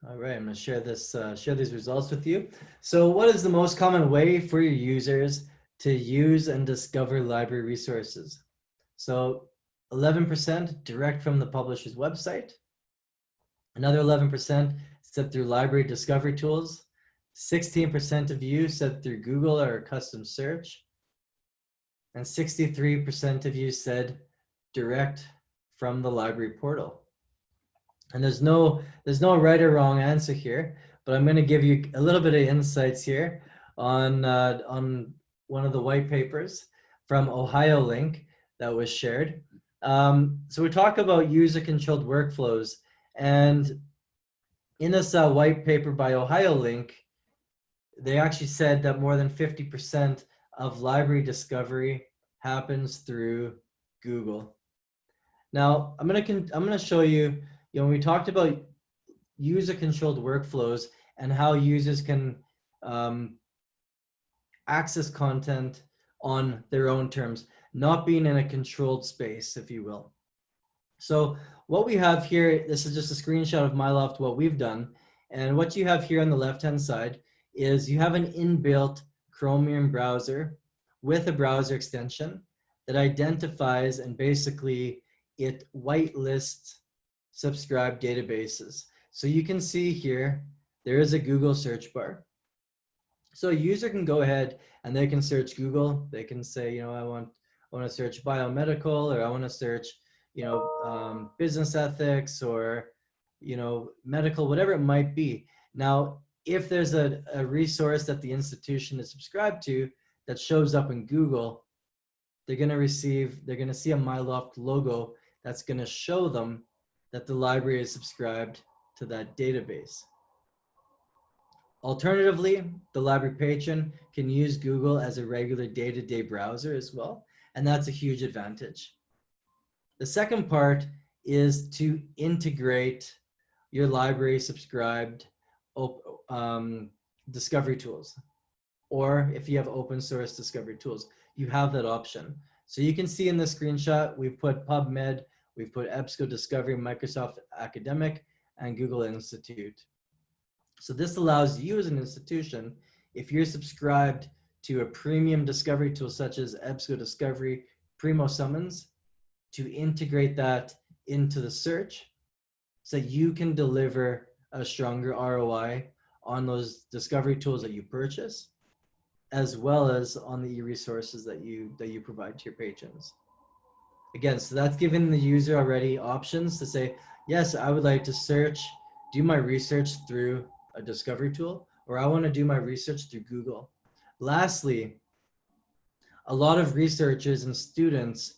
Speaker 4: All right, I'm going to share these results with you. So what is the most common way for your users to use and discover library resources? So 11% direct from the publisher's website. Another 11% said through library discovery tools. 16% of you said through Google or a custom search. And 63% of you said direct from the library portal. And there's no right or wrong answer here, but I'm going to give you a little bit of insights here on one of the white papers from Ohio Link that was shared. So we talk about user-controlled workflows, and in this white paper by Ohio Link, they actually said that more than 50% of library discovery happens through Google. Now, I'm gonna show you, when we talked about user-controlled workflows and how users can access content on their own terms, not being in a controlled space, if you will. So what we have here, this is just a screenshot of MyLoft, what we've done. And what you have here on the left-hand side is you have an inbuilt Chromium browser with a browser extension that identifies, and basically it whitelists subscribed databases. So you can see here, there is a Google search bar. So a user can go ahead and they can search Google. They can say, I want to search biomedical, or I want to search, business ethics, or, medical, whatever it might be. Now, if there's a resource that the institution is subscribed to that shows up in Google, they're going to see a MyLoft logo that's going to show them that the library is subscribed to that database. Alternatively, the library patron can use Google as a regular day-to-day browser as well, and that's a huge advantage. The second part is to integrate your library subscribed discovery tools, or if you have open source discovery tools, you have that option. So you can see in the screenshot, we've put PubMed, we've put EBSCO Discovery, Microsoft Academic, and Google Institute. So this allows you as an institution, if you're subscribed to a premium discovery tool such as EBSCO Discovery, Primo Summons, to integrate that into the search so that you can deliver a stronger ROI on those discovery tools that you purchase, as well as on the e-resources that you provide to your patrons. Again, so that's giving the user already options to say, yes, I would like to do my research through a discovery tool, or I want to do my research through Google. Lastly, a lot of researchers and students,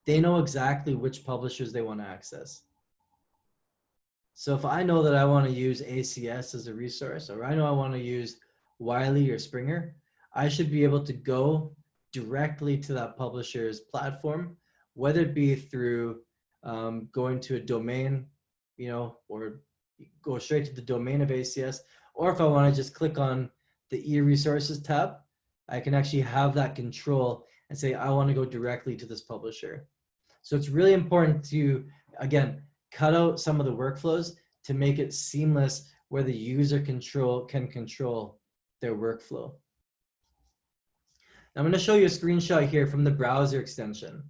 Speaker 4: they know exactly which publishers they want to access. So if I know that I want to use ACS as a resource, or I know I want to use Wiley or Springer, I should be able to go directly to that publisher's platform, whether it be through going to a domain, or go straight to the domain of ACS, or if I want to just click on the e-resources tab, I can actually have that control and say, I want to go directly to this publisher. So it's really important to, again, cut out some of the workflows to make it seamless where the user can control their workflow. Now I'm going to show you a screenshot here from the browser extension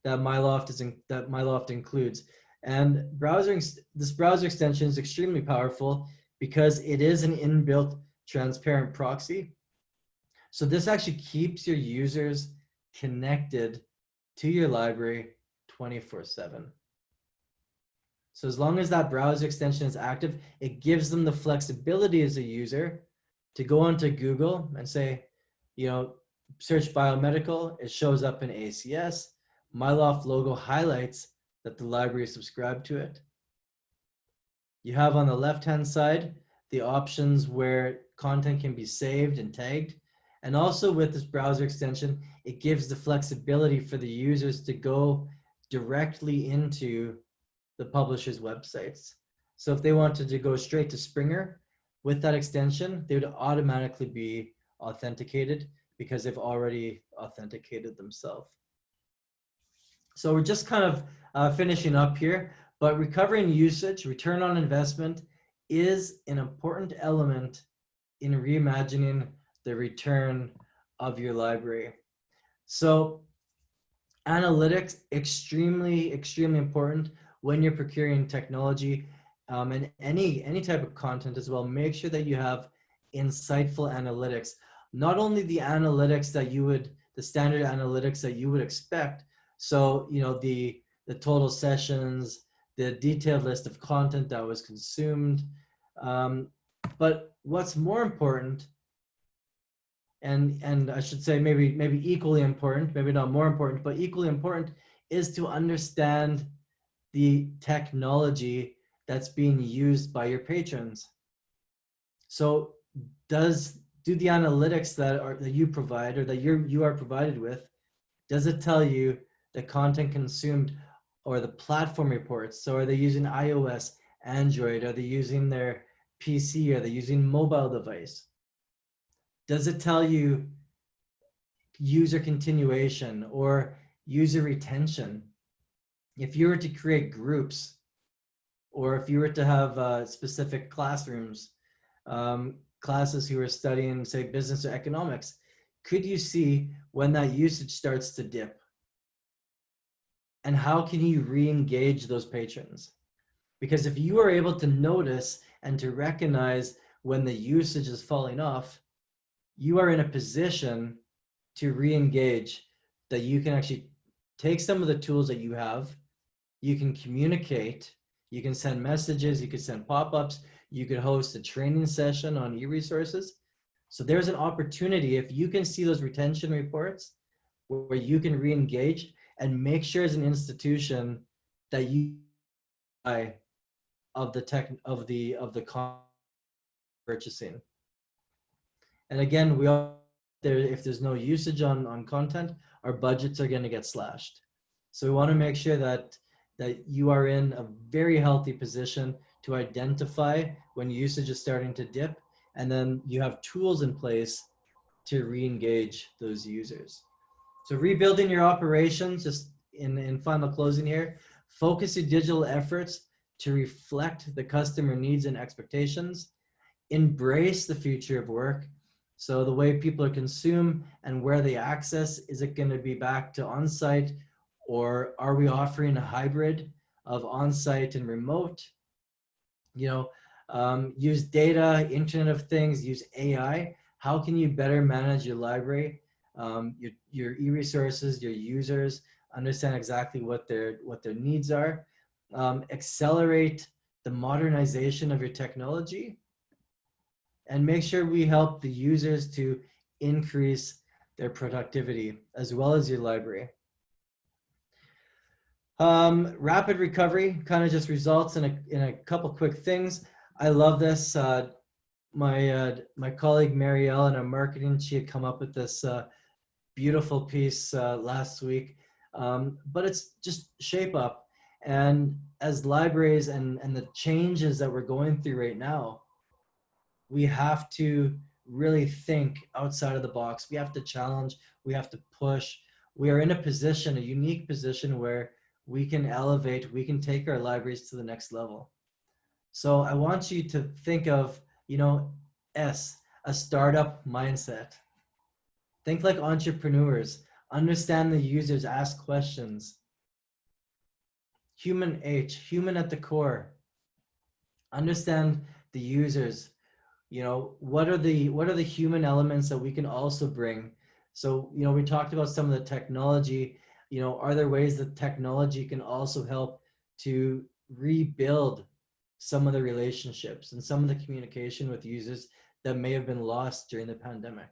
Speaker 4: that MyLoft includes. And this browser extension is extremely powerful because it is an inbuilt transparent proxy. So this actually keeps your users connected to your library 24/7. So as long as that browser extension is active, it gives them the flexibility as a user to go onto Google and say, search biomedical, it shows up in ACS. MyLoft logo highlights that the library is subscribed to it. You have on the left-hand side the options where content can be saved and tagged. And also with this browser extension, it gives the flexibility for the users to go directly into the publisher's websites. So if they wanted to go straight to Springer, with that extension, they would automatically be authenticated because they've already authenticated themselves. So we're just kind of finishing up here, but recovering usage, return on investment is an important element in reimagining the return of your library. So analytics, extremely, extremely important when you're procuring technology and any type of content as well. Make sure that you have insightful analytics, not only the analytics that you would, the standard analytics that you would expect. So, you know, the total sessions, the detailed list of content that was consumed. But what's more important, and I should say maybe equally important, maybe not more important, but equally important, is to understand the technology that's being used by your patrons. So do the analytics that you provide or that you are provided with, does it tell you the content consumed or the platform reports? So are they using iOS, Android? Are they using their PC? Are they using mobile device? Does it tell you user continuation or user retention? If you were to create groups, or if you were to have specific classrooms, classes who are studying, say, business or economics, could you see when that usage starts to dip? And how can you re-engage those patrons? Because if you are able to notice and to recognize when the usage is falling off, you are in a position to re-engage, that you can actually take some of the tools that you have, you can communicate, you can send messages, you could send pop-ups, you could host a training session on e-resources. So there's an opportunity, if you can see those retention reports where you can re-engage and make sure as an institution that you of the tech of the purchasing. And again, we all there, if there's no usage on content, our budgets are going to get slashed. So we want to make sure that you are in a very healthy position to identify when usage is starting to dip, and then you have tools in place to re-engage those users. So rebuilding your operations, just in final closing here, focus your digital efforts to reflect the customer needs and expectations, embrace the future of work. So the way people are consumed and where they access, is it going to be back to on-site, or are we offering a hybrid of on-site and remote? You know, use data, Internet of Things, use AI. How can you better manage your library, your e-resources, your users, understand exactly what their needs are, accelerate the modernization of your technology, and make sure we help the users to increase their productivity as well as your library. Rapid recovery kind of just results in a couple quick things. I love this. My colleague Marielle in our marketing, she had come up with this beautiful piece last week, but it's just shape up. And as libraries and the changes that we're going through right now, we have to really think outside of the box. We have to challenge, we have to push. We are in a position, a unique position, where we can elevate, we can take our libraries to the next level. So I want you to think of, you know, a startup mindset. Think like entrepreneurs, understand the users, ask questions. Human human at the core. Understand the users. You know, what are the human elements that we can also bring? So, you know, we talked about some of the technology. You know, are there ways that technology can also help to rebuild some of the relationships and some of the communication with users that may have been lost during the pandemic?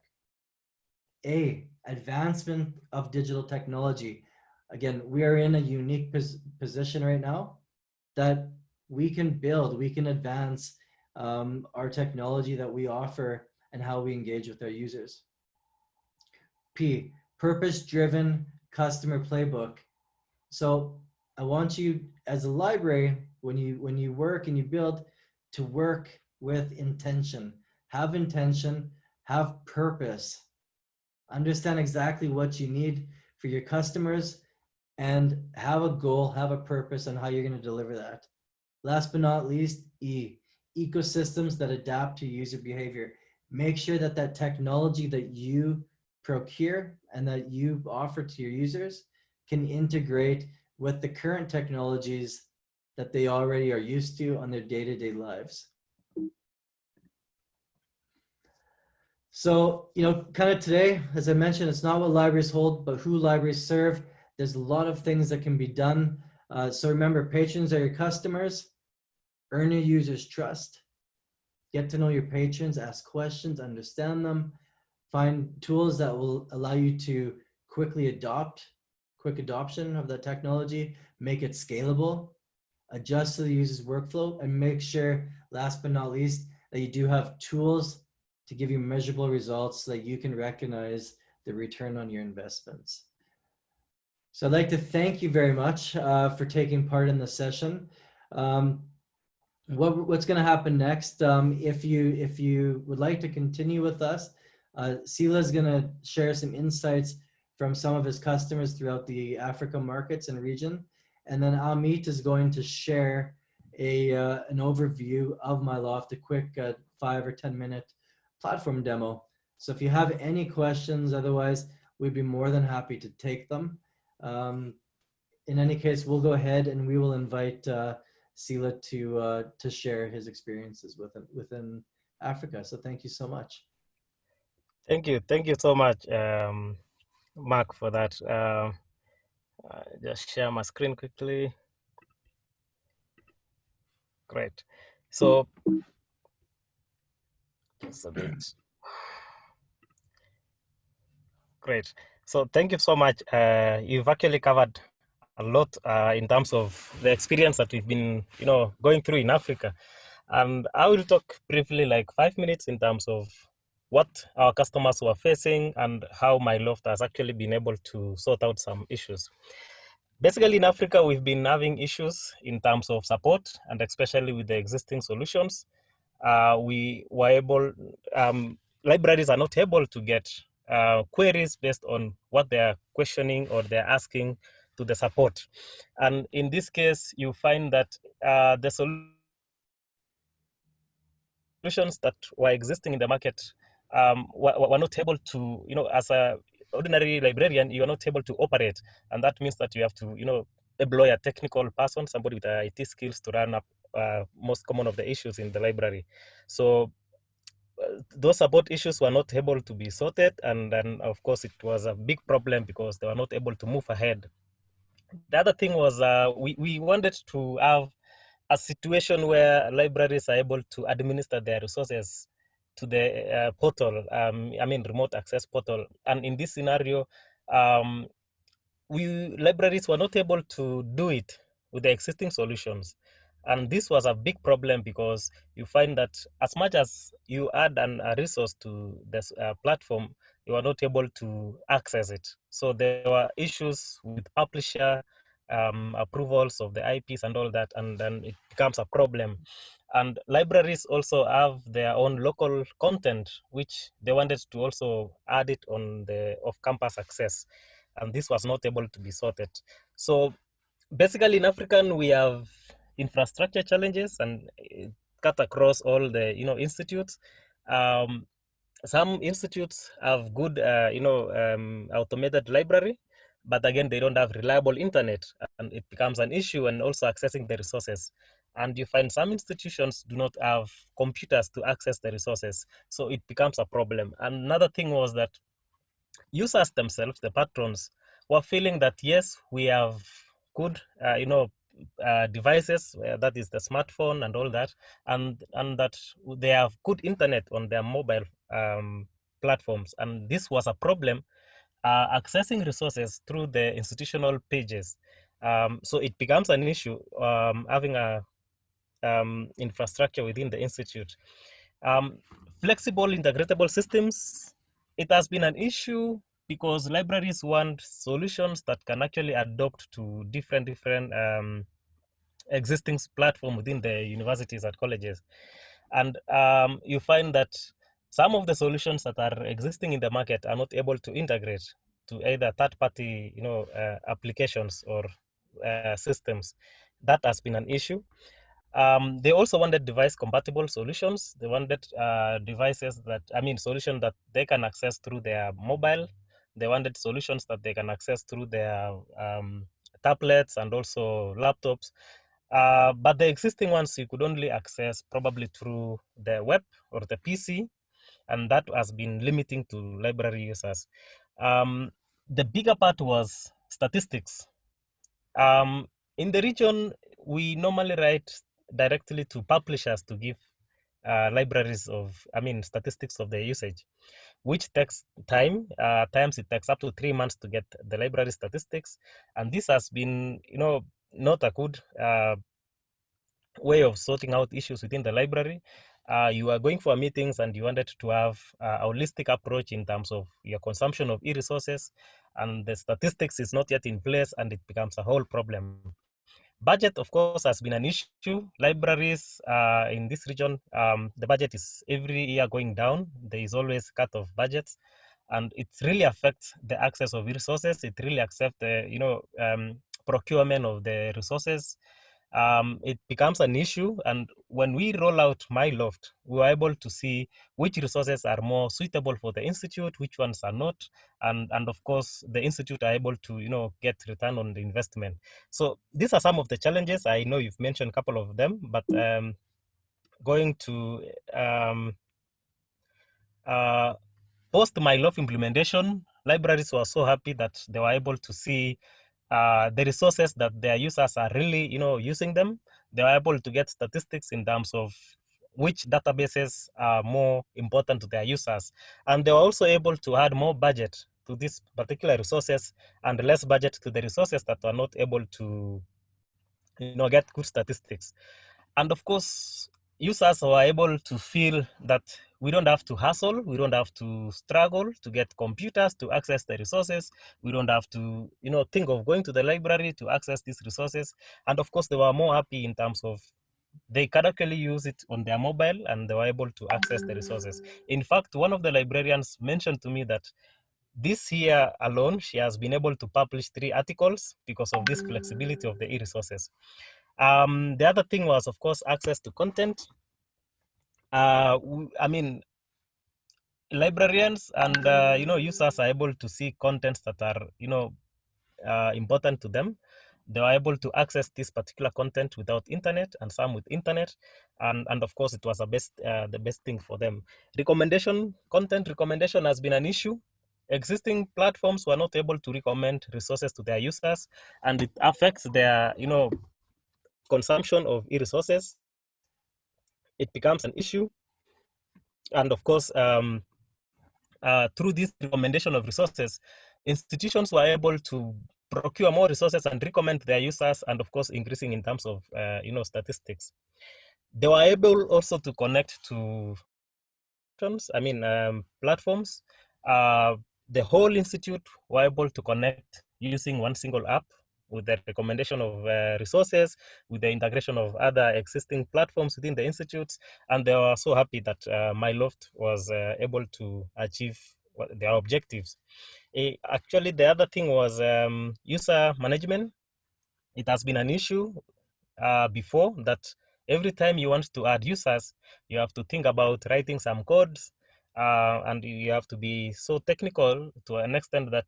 Speaker 4: Advancement of digital technology. Again, we are in a unique position right now that we can build, we can advance our technology that we offer and how we engage with our users. P, purpose-driven customer playbook. So I want you as a library, when you work and you build, to work with intention. Have intention, have purpose. Understand exactly what you need for your customers and have a goal, have a purpose on how you're going to deliver that. Last but not least, ecosystems that adapt to user behavior. Make sure that that technology that you procure and that you offer to your users can integrate with the current technologies that they already are used to on their day-to-day lives. So, kind of today, as I mentioned, it's not what libraries hold, but who libraries serve. There's a lot of things that can be done. So remember, patrons are your customers. Earn your users' trust. Get to know your patrons, ask questions, understand them. Find tools that will allow you to quick adoption of the technology, make it scalable, adjust to the user's workflow, and make sure, last but not least, that you do have tools to give you measurable results so that you can recognize the return on your investments. So I'd like to thank you very much for taking part in this session. What's going to happen next? If you would like to continue with us, Sila is going to share some insights from some of his customers throughout the Africa markets and region, and then Amit is going to share an overview of MyLoft, a quick 5 or 10 minute platform demo. So if you have any questions, otherwise we'd be more than happy to take them. In any case, we'll go ahead and we will invite Sila to share his experiences within Africa. So thank you so much.
Speaker 1: Thank you so much, Mark, for that. Just share my screen quickly. Great. So just a bit. Great. So thank you so much. You've actually covered a lot in terms of the experience that we've been, going through in Africa. And I will talk briefly, like 5 minutes, in terms of what our customers were facing and how MyLoft has actually been able to sort out some issues. Basically, in Africa, we've been having issues in terms of support, and especially with the existing solutions. We were able, libraries are not able to get queries based on what they are questioning or they're asking to the support. And in this case, you find that the solutions that were existing in the market were not able to, as a ordinary librarian, you are not able to operate. And that means that you have to, employ a technical person, somebody with IT skills, to run up most common of the issues in the library. So those support issues were not able to be sorted, and then of course it was a big problem because they were not able to move ahead. The other thing was we wanted to have a situation where libraries are able to administer their resources to the portal, remote access portal. And in this scenario, libraries were not able to do it with the existing solutions. And this was a big problem because you find that as much as you add a resource to this platform, you are not able to access it. So there were issues with publisher approvals of the IPs and all that, and then it becomes a problem. And libraries also have their own local content, which they wanted to also add it on the off-campus access. And this was not able to be sorted. So basically in African, we have infrastructure challenges and cut across all the, institutes. Some institutes have good, automated library, but again, they don't have reliable internet, and it becomes an issue, and also accessing the resources. And you find some institutions do not have computers to access the resources, so it becomes a problem. And another thing was that users themselves, the patrons, were feeling that yes, we have good, devices, that is the smartphone and all that, and that they have good internet on their mobile platforms, and this was a problem accessing resources through the institutional pages. So it becomes an issue having a infrastructure within the institute. Flexible integratable systems, it has been an issue because libraries want solutions that can actually adopt to different existing platform within the universities and colleges. And you find that some of the solutions that are existing in the market are not able to integrate to either third-party, applications or systems. That has been an issue. They also wanted device-compatible solutions. They wanted devices that, solutions that they can access through their mobile. They wanted solutions that they can access through their tablets and also laptops. But the existing ones you could only access probably through the web or the PC, and that has been limiting to library users. The bigger part was statistics. In the region, we normally write directly to publishers to give libraries of, statistics of their usage, which takes time. Times it takes up to 3 months to get the library statistics, and this has been, not a good way of sorting out issues within the library. You are going for meetings and you wanted to have a holistic approach in terms of your consumption of e-resources, and the statistics is not yet in place, and it becomes a whole problem. Budget, of course, has been an issue. Libraries in this region, the budget is every year going down. There is always cut of budgets, and it really affects the access of resources. It really affects the procurement of the resources. It becomes an issue, and when we roll out MyLoft, we were able to see which resources are more suitable for the institute, which ones are not, and of course the institute are able to get return on the investment. So these are some of the challenges. I know you've mentioned a couple of them, but going to post MyLoft implementation, libraries were so happy that they were able to see the resources that their users are really, using them. They were able to get statistics in terms of which databases are more important to their users. And they were also able to add more budget to these particular resources and less budget to the resources that are not able to, get good statistics. And of course, users were able to feel that we don't have to hustle, we don't have to struggle to get computers to access the resources, we don't have to think of going to the library to access these resources. And of course, they were more happy in terms of they can actually use it on their mobile and they were able to access the resources. In fact, one of the librarians mentioned to me that this year alone, she has been able to publish 3 articles because of this flexibility of the e-resources. The other thing was, of course, access to content. Librarians and users are able to see contents that are important to them. They were able to access this particular content without internet, and some with internet, and of course, it was the best thing for them. Content recommendation has been an issue. Existing platforms were not able to recommend resources to their users, and it affects their consumption of e-resources. It becomes an issue, and of course, through this recommendation of resources, institutions were able to procure more resources and recommend their users, and of course, increasing in terms of statistics. They were able also to connect to platforms. The whole institute were able to connect using one single app with the recommendation of resources, with the integration of other existing platforms within the institutes. And they were so happy that MyLoft was able to achieve their objectives. Actually, the other thing was user management. It has been an issue before that every time you want to add users, you have to think about writing some codes, and you have to be so technical to an extent that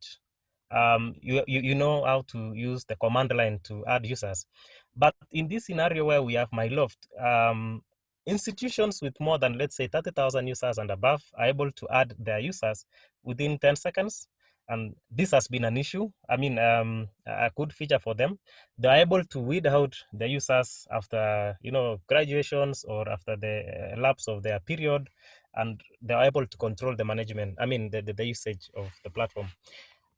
Speaker 1: you know how to use the command line to add users. But in this scenario where we have MyLoft, institutions with more than, let's say, 30,000 users and above are able to add their users within 10 seconds. And this has been an issue. A good feature for them. They're able to weed out the users after, graduations or after the lapse of their period, and they're able to control the management, the usage of the platform.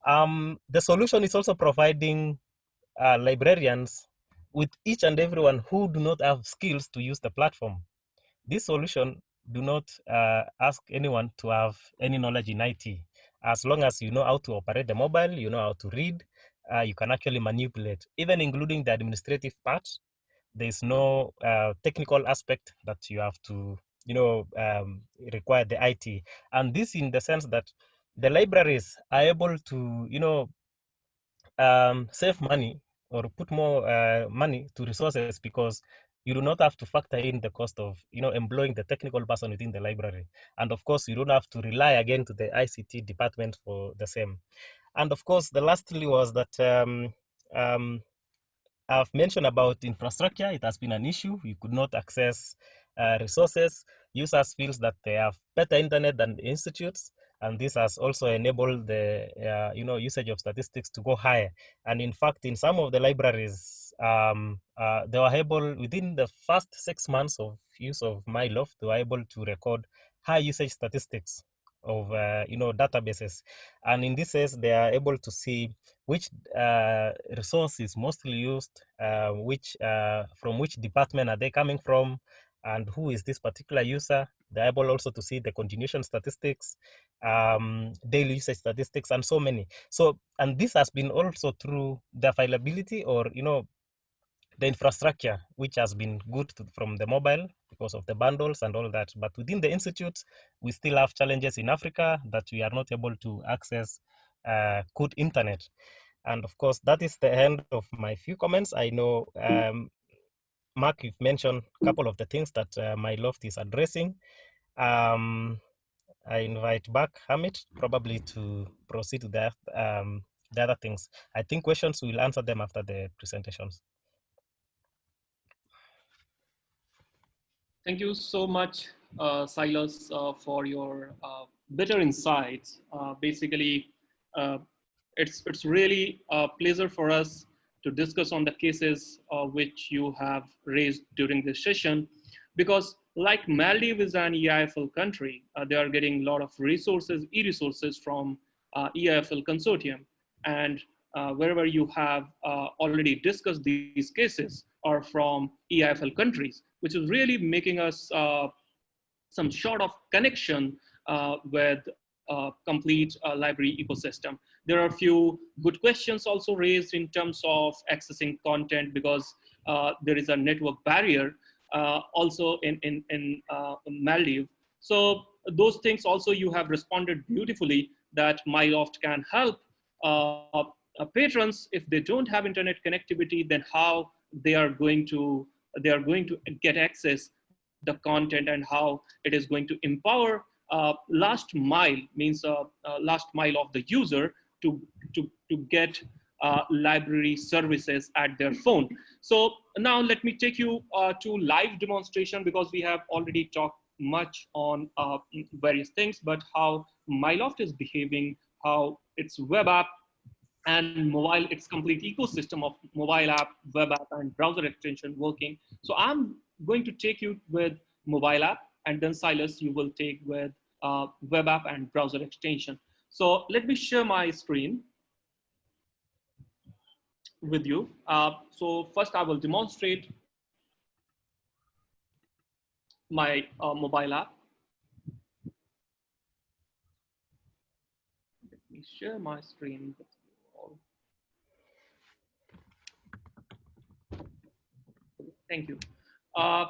Speaker 1: The solution is also providing librarians with each and everyone who do not have skills to use the platform. This solution do not ask anyone to have any knowledge in IT. As long as you know how to operate the mobile, you know how to read, you can actually manipulate, even including the administrative part. There is no technical aspect that you have to require the IT. And this in the sense that the libraries are able to, save money or put more money to resources, because you do not have to factor in the cost of employing the technical person within the library, and of course you don't have to rely again to the ICT department for the same. And of course the lastly was that I've mentioned about infrastructure. It has been an issue. You could not access resources. Users feels that they have better internet than the institutes, and this has also enabled the usage of statistics to go higher. And in fact, in some of the libraries, they were able, within the first 6 months of use of MyLoft, they were able to record high usage statistics of databases. And in this case, they are able to see which resource is mostly used, which from which department are they coming from, and who is this particular user. They're able also to see the continuation statistics, daily usage statistics, and so many. So, and this has been also through the availability, or the infrastructure, which has been good from the mobile because of the bundles and all that. But within the institutes, we still have challenges in Africa that we are not able to access good internet. And of course, that is the end of my few comments. I know, Mark, you've mentioned a couple of the things that MyLoft is addressing. I invite back Hamid probably to proceed to the other things. I think questions, we'll answer them after the presentations.
Speaker 3: Thank you so much, Silas, for your better insights. Basically, uh, it's really a pleasure for us to discuss on the cases which you have raised during this session, because like Maldives is an EIFL country, they are getting a lot of resources, e-resources from EIFL consortium. And wherever you have already discussed these cases are from EIFL countries, which is really making us some sort of connection with complete library ecosystem. There are a few good questions also raised in terms of accessing content, because there is a network barrier also in Maldives. So those things also you have responded beautifully, that MyLoft can help patrons if they don't have internet connectivity, then how they are going to get access the content, and how it is going to empower last mile, means last mile of the user to get library services at their phone. So now let me take you to live demonstration, because we have already talked much on various things, but how MyLoft is behaving, how its web app and mobile, its complete ecosystem of mobile app, web app, and browser extension working. So I'm going to take you with mobile app, and then Silas, you will take with web app and browser extension. So let me share my screen with you. So first I will demonstrate my mobile app. Let me share my screen with you all. Thank you. Uh,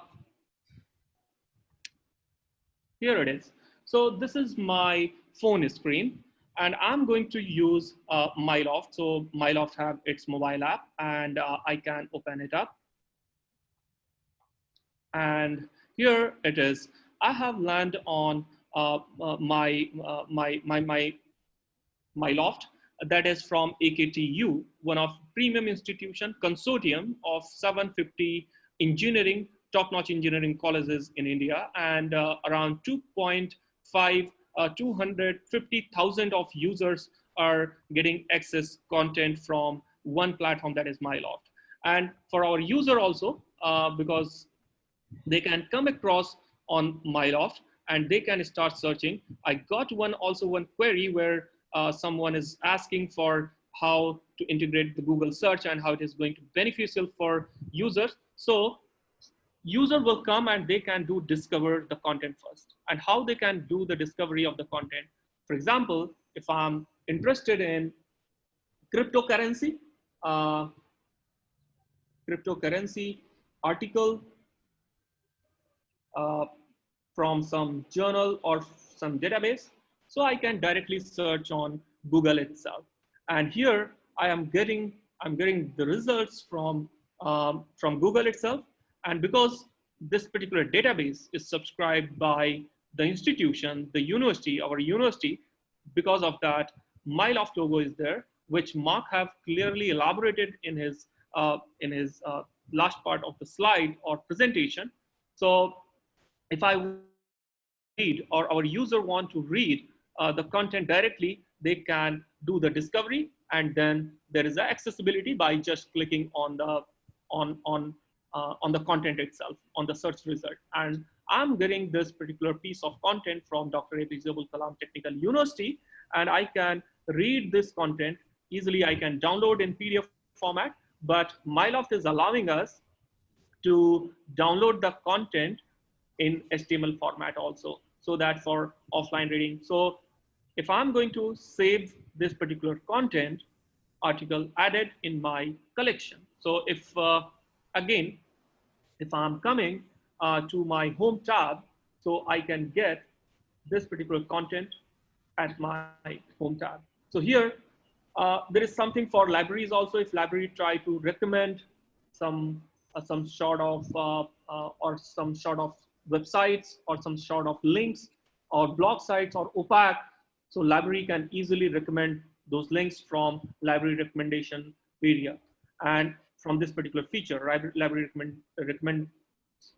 Speaker 3: Here it is. So this is my phone screen, and I'm going to use MyLoft. So MyLoft have its mobile app, and I can open it up. And here it is. I have landed on my loft, that is from AKTU, one of premium institution consortium of 750 engineering, top-notch engineering colleges in India, and around 2.5, 250,000 of users are getting access content from one platform, that is MyLoft. And for our user also, because they can come across on MyLoft and they can start searching. I got one query where someone is asking for how to integrate the Google search and how it is going to be beneficial for users. So user will come and they can do discover the content first, and how they can do the discovery of the content. For example, if I'm interested in cryptocurrency, uh, cryptocurrency article, uh, from some journal or some database, so I can directly search on Google itself. And here I'm getting the results from Google itself. And because this particular database is subscribed by the institution, the university, our university, because of that, MyLoft logo is there, which Mark have clearly elaborated in his last part of the slide or presentation. So if I want to read, or our user want to read the content directly, they can do the discovery, and then there is accessibility by just clicking on the content itself, on the search result. And I'm getting this particular piece of content from Dr. APJ Abul Kalam Technical University, and I can read this content easily. I can download in PDF format, but MyLoft is allowing us to download the content in HTML format also, so that for offline reading. So if I'm going to save this particular content, article added in my collection. So if, again, if I'm coming to my home tab, so I can get this particular content at my home tab. So here, there is something for libraries also. If library try to recommend some sort of or some sort of websites or some sort of links or blog sites or opaque, so library can easily recommend those links from library recommendation area. And from this particular feature, library recommend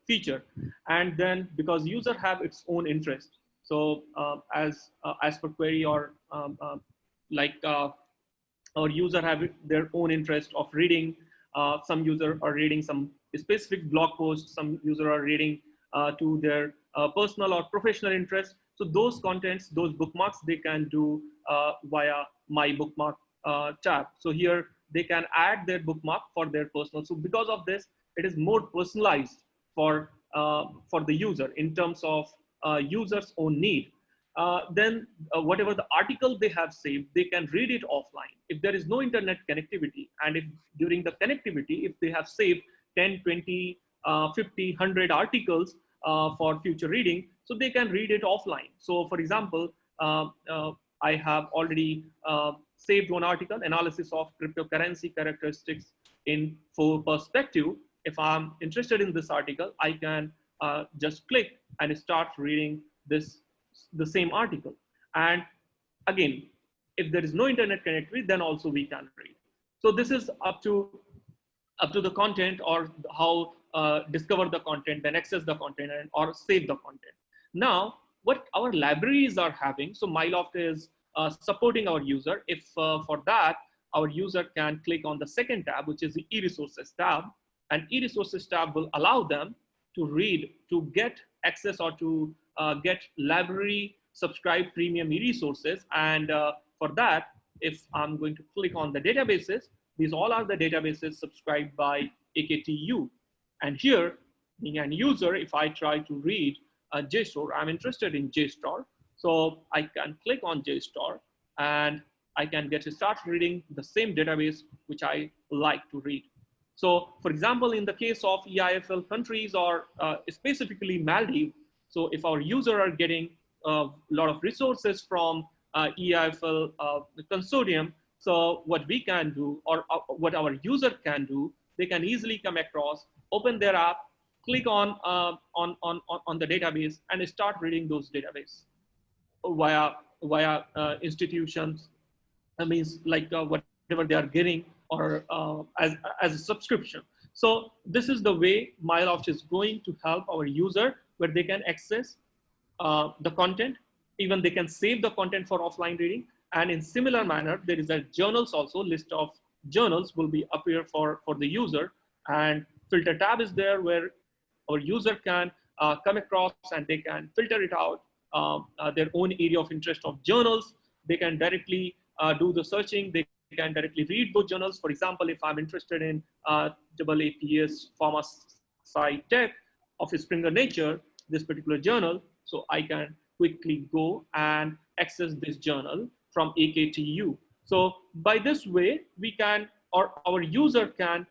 Speaker 3: feature. And then because user have its own interest, so as per query, or like our user have their own interest of reading. Some user are reading some specific blog posts, some user are reading to their personal or professional interest. So those contents, those bookmarks, they can do via my bookmark tab. So here they can add their bookmark for their personal. So because of this, it is more personalized for the user in terms of user's own need. Then whatever the article they have saved, they can read it offline. If there is no internet connectivity, and if during the connectivity, if they have saved 10, 20, 50, 100 articles for future reading, so they can read it offline. So for example, I have already saved one article, analysis of cryptocurrency characteristics in full perspective. If I'm interested in this article, I can just click and start reading the same article. And again, if there is no internet connectivity, then also we can read. So this is up to the content, or how discover the content, then access the content, and or save the content. Now, what our libraries are having, so MyLoft is supporting our user. If for that, our user can click on the second tab, which is the e-resources tab, and e-resources tab will allow them to read, to get access, or to get library subscribe premium e-resources. And for that, if I'm going to click on the databases, these all are the databases subscribed by AKTU. And here, being an user, if I try to read JSTOR, I'm interested in JSTOR. So I can click on JSTOR, and I can start reading the same database which I like to read. So for example, in the case of EIFL countries, or specifically Maldives, so if our user are getting a lot of resources from EIFL consortium, so what we can do, or what our user can do, they can easily come across, open their app, click on the database, and start reading those database via institutions. That means like whatever they are getting, or as a subscription. So this is the way MyLoft is going to help our user, where they can access the content. Even they can save the content for offline reading. And in similar manner, there is a journals also, list of journals will be appear for the user, and filter tab is there, where our user can come across and they can filter it out, their own area of interest of journals. They can directly do the searching. They can directly read those journals. For example, if I'm interested in AAPS Pharma Sci Tech of Springer Nature, this particular journal, so I can quickly go and access this journal from AKTU. So by this way, we can, or our user can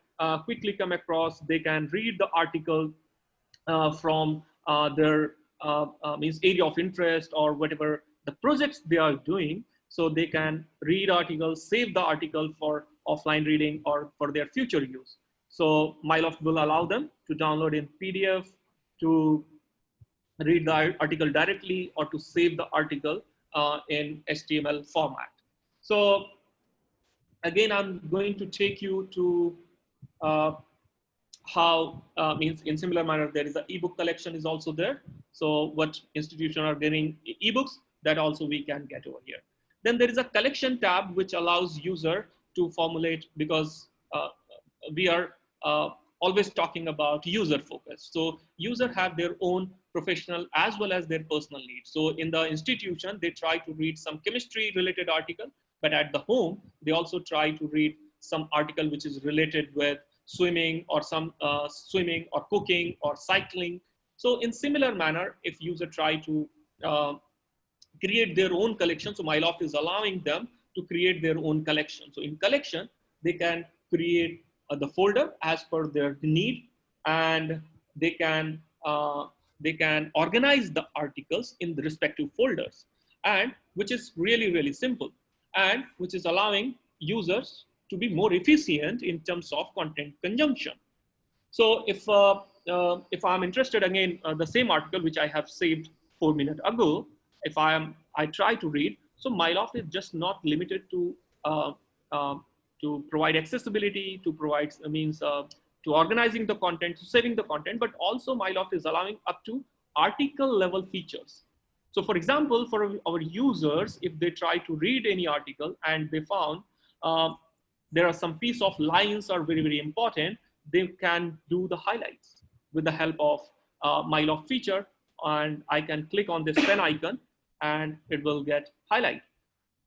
Speaker 3: quickly come across, they can read the article from their means area of interest or whatever the projects they are doing. So they can read articles, save the article for offline reading or for their future use. So MyLoft will allow them to download in PDF, to read the article directly, or to save the article in HTML format. So again, I'm going to take you to how means in similar manner there is an ebook collection is also there. So what institutions are getting ebooks, that also we can get over here. Then there is a collection tab which allows user to formulate, because we are always talking about user focus. So user have their own professional as well as their personal needs. So in the institution, they try to read some chemistry related article, but at the home, they also try to read some article which is related with swimming or some swimming or cooking or cycling. So in similar manner, if user try to create their own collection, so MyLoft is allowing them to create their own collection. So in collection, they can create the folder as per their need, and they can organize the articles in the respective folders, and which is really simple, and which is allowing users to be more efficient in terms of content consumption. So if I'm interested again, the same article which I have saved 4 minutes ago, if I try to read, so MyLoft is just not limited uh, uh, to provide accessibility, to provide means to organizing the content, to saving the content, but also MyLoft is allowing up to article level features. So for example, for our users, if they try to read any article and they found there are some piece of lines are very important, they can do the highlights with the help of MyLoft feature, and I can click on this pen icon and it will get highlight.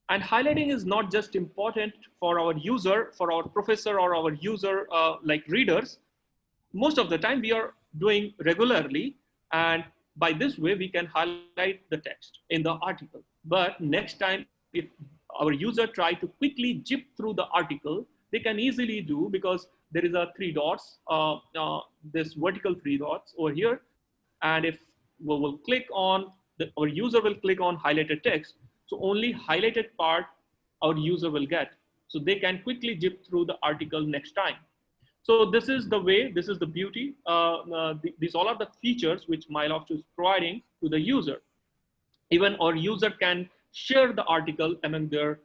Speaker 3: And highlighting is not just important for our user, for our professor or our user like readers. Most of the time we are doing regularly, and by this way we can highlight the text in the article. But next time, if our user try to quickly zip through the article, they can easily do, because there is a three dots, this vertical three dots over here, and if we will click on our user will click on highlighted text, so only highlighted part our user will get, so they can quickly zip through the article next time. So this is the way, this is the beauty. These all are the features which MyLoft is providing to the user. Even our user can share the article among their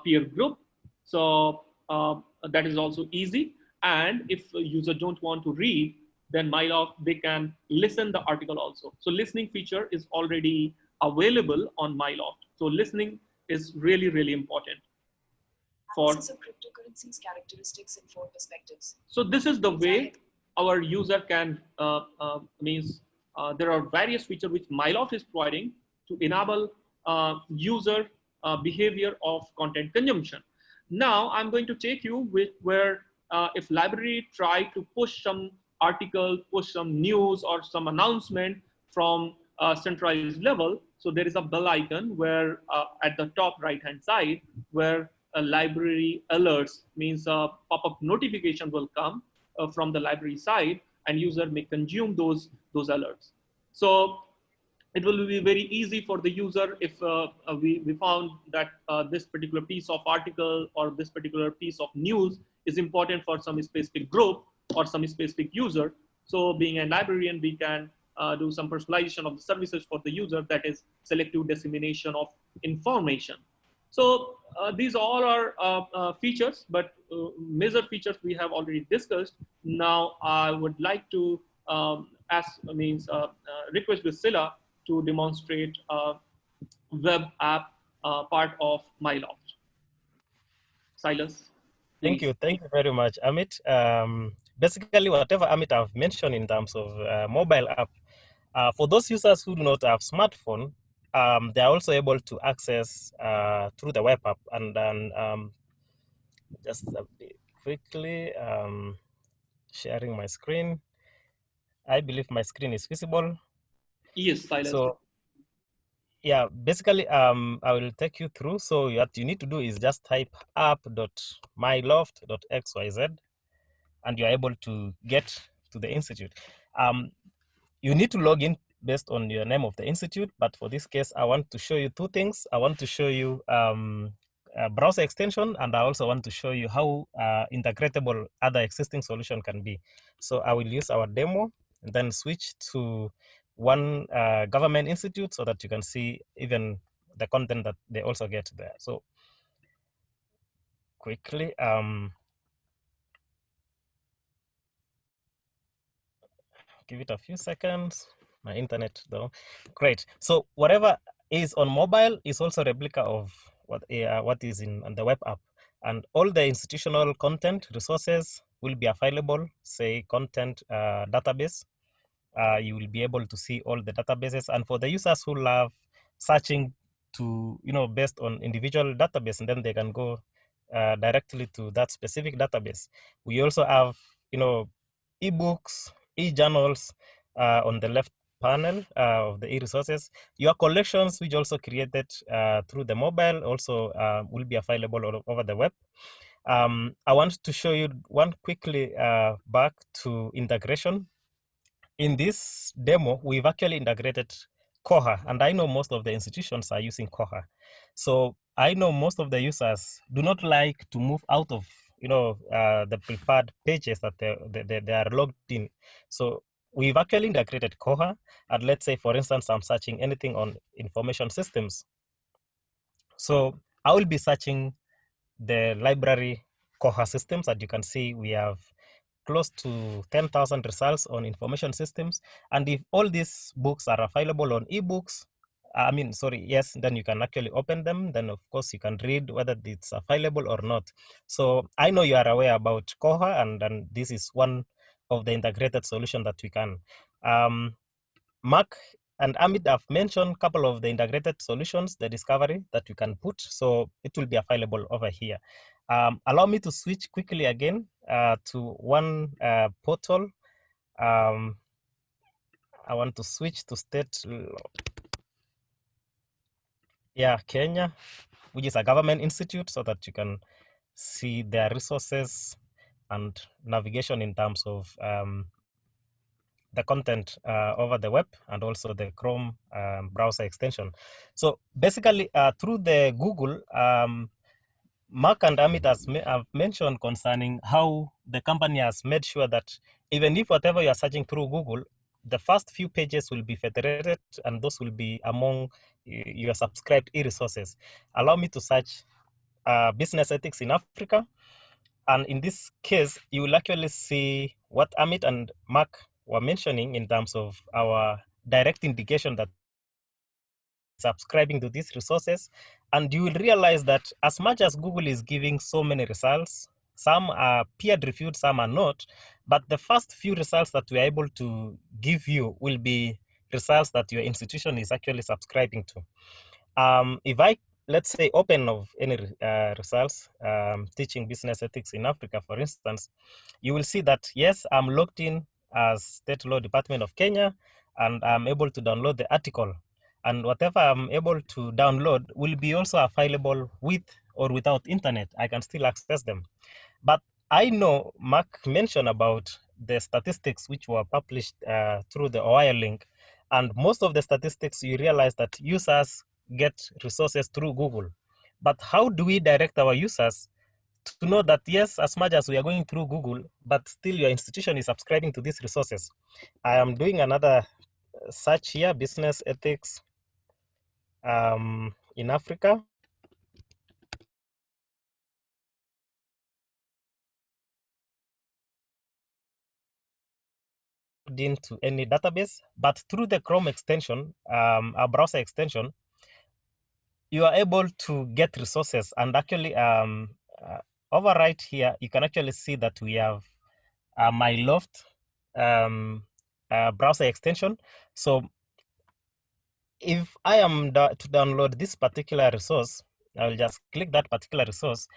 Speaker 3: peer group. So that is also easy. And if a user don't want to read, then MyLoft, they can listen the article also. So listening feature is already available on MyLoft. So listening is really important.
Speaker 5: Analysis of cryptocurrencies characteristics in 4 perspectives.
Speaker 3: So this is the way our user can there are various features which MyLoft is providing to enable user behavior of content consumption. Now I'm going to take you with where if library try to push some article, push some news or some announcement from centralized level. So there is a bell icon where at the top right hand side where a library alerts, means a pop-up notification will come from the library side, and user may consume those alerts. So it will be very easy for the user if we found that this particular piece of article or this particular piece of news is important for some specific group or some specific user. So being a librarian, we can do some personalization of the services for the user, that is selective dissemination of information. So these all are features, but major features we have already discussed. Now I would like to request Priscilla to demonstrate web app part of MyLoft. Silas,
Speaker 1: please. Thank you very much, Amit. Basically, whatever Amit have mentioned in terms of mobile app, for those users who do not have smartphone, they are also able to access through the web app. And then just a bit quickly sharing my screen. I believe my screen is visible.
Speaker 3: Yes, Silas.
Speaker 1: So yeah, basically, I will take you through. So what you need to do is just type app.myloft.xyz, and you're able to get to the institute. You need to log in based on your name of the institute, but for this case, I want to show you two things. I want to show you a browser extension, and I also want to show you how integratable other existing solution can be. So I will use our demo and then switch to one government institute so that you can see even the content that they also get there. So quickly, give it a few seconds. My internet though. Great. So whatever is on mobile is also a replica of what is in on the web app, and all the institutional content resources will be available. Say content database. You will be able to see all the databases, and for the users who love searching to based on individual database, and then they can go directly to that specific database. We also have ebooks, e-journals on the left panel of the e-resources. Your collections, which also created through the mobile, also will be available all over the web. I want to show you one quickly back to integration. In this demo, we've actually integrated Koha, and I know most of the institutions are using Koha. So I know most of the users do not like to move out of the preferred pages that they are logged in. So we've actually integrated Koha, and let's say, for instance, I'm searching anything on information systems. So I will be searching the library Koha systems. As you can see, we have close to 10,000 results on information systems. And if all these books are available on ebooks, yes, then you can actually open them. Then, of course, you can read whether it's available or not. So I know you are aware about Koha, and this is one of the integrated solution that we can. Mark and Amit have mentioned a couple of the integrated solutions, the discovery that you can put. So it will be available over here. Allow me to switch quickly again to one portal. I want to switch to state, Kenya, which is a government institute, so that you can see their resources and navigation in terms of the content over the web, and also the Chrome browser extension. So basically, through the Google, Mark and Amit have mentioned concerning how the company has made sure that even if whatever you are searching through Google, the first few pages will be federated, and those will be among your subscribed e-resources. Allow me to search business ethics in Africa. And in this case, you will actually see what Amit and Mark were mentioning in terms of our direct indication that we are subscribing to these resources. And you will realize that as much as Google is giving so many results, some are peer-reviewed, some are not, but the first few results that we are able to give you will be results that your institution is actually subscribing to. If I, let's say, open of any results, teaching business ethics in Africa, for instance, you will see that, yes, I'm logged in as State Law Department of Kenya, and I'm able to download the article. And whatever I'm able to download will be also available with or without internet. I can still access them. But I know Mark mentioned about the statistics which were published through the OIR link. And most of the statistics, you realize that users get resources through Google. But how do we direct our users to know that, yes, as much as we are going through Google, but still your institution is subscribing to these resources? I am doing another search here, business ethics in Africa. Into any database, but through the Chrome extension, a browser extension, you are able to get resources. And actually, over right here, you can actually see that we have my Loft browser extension. So if I am to download this particular resource, I will just click that particular resource,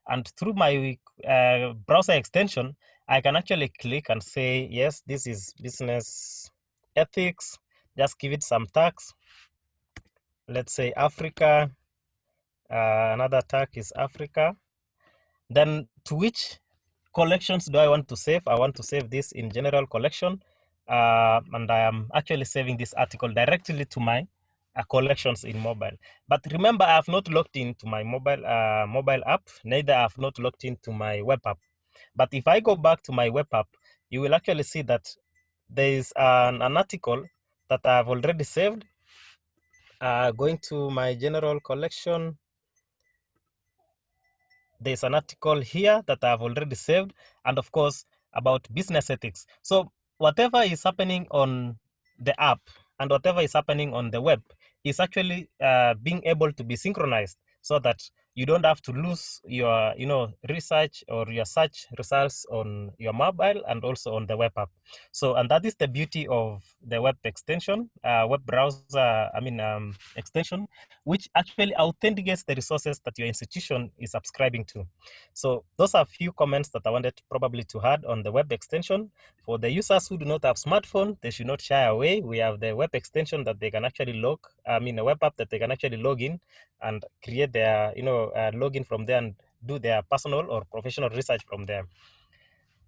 Speaker 1: and through my browser extension, I can actually click and say, yes, this is business ethics. Just give it some tags. Let's say Africa. Another tag is Africa. Then to which collections do I want to save? I want to save this in general collection. and I am actually saving this article directly to my collections in mobile. But remember, I have not logged into my mobile app, neither I have not logged into my web app. But if I go back to my web app, you will actually see that there is an article that I have already saved. Going to my general collection, there's an article here that I've already saved, and of course about business ethics. So whatever is happening on the app and whatever is happening on the web is actually being able to be synchronized, so that you don't have to lose your research or your search results on your mobile and also on the web app. So, and that is the beauty of the web extension, web browser, extension, which actually authenticates the resources that your institution is subscribing to. So those are a few comments that I wanted probably to add on the web extension. For the users who do not have smartphone, they should not shy away. We have the web extension that they can actually a web app that they can actually log in and create their, login from there and do their personal or professional research from there.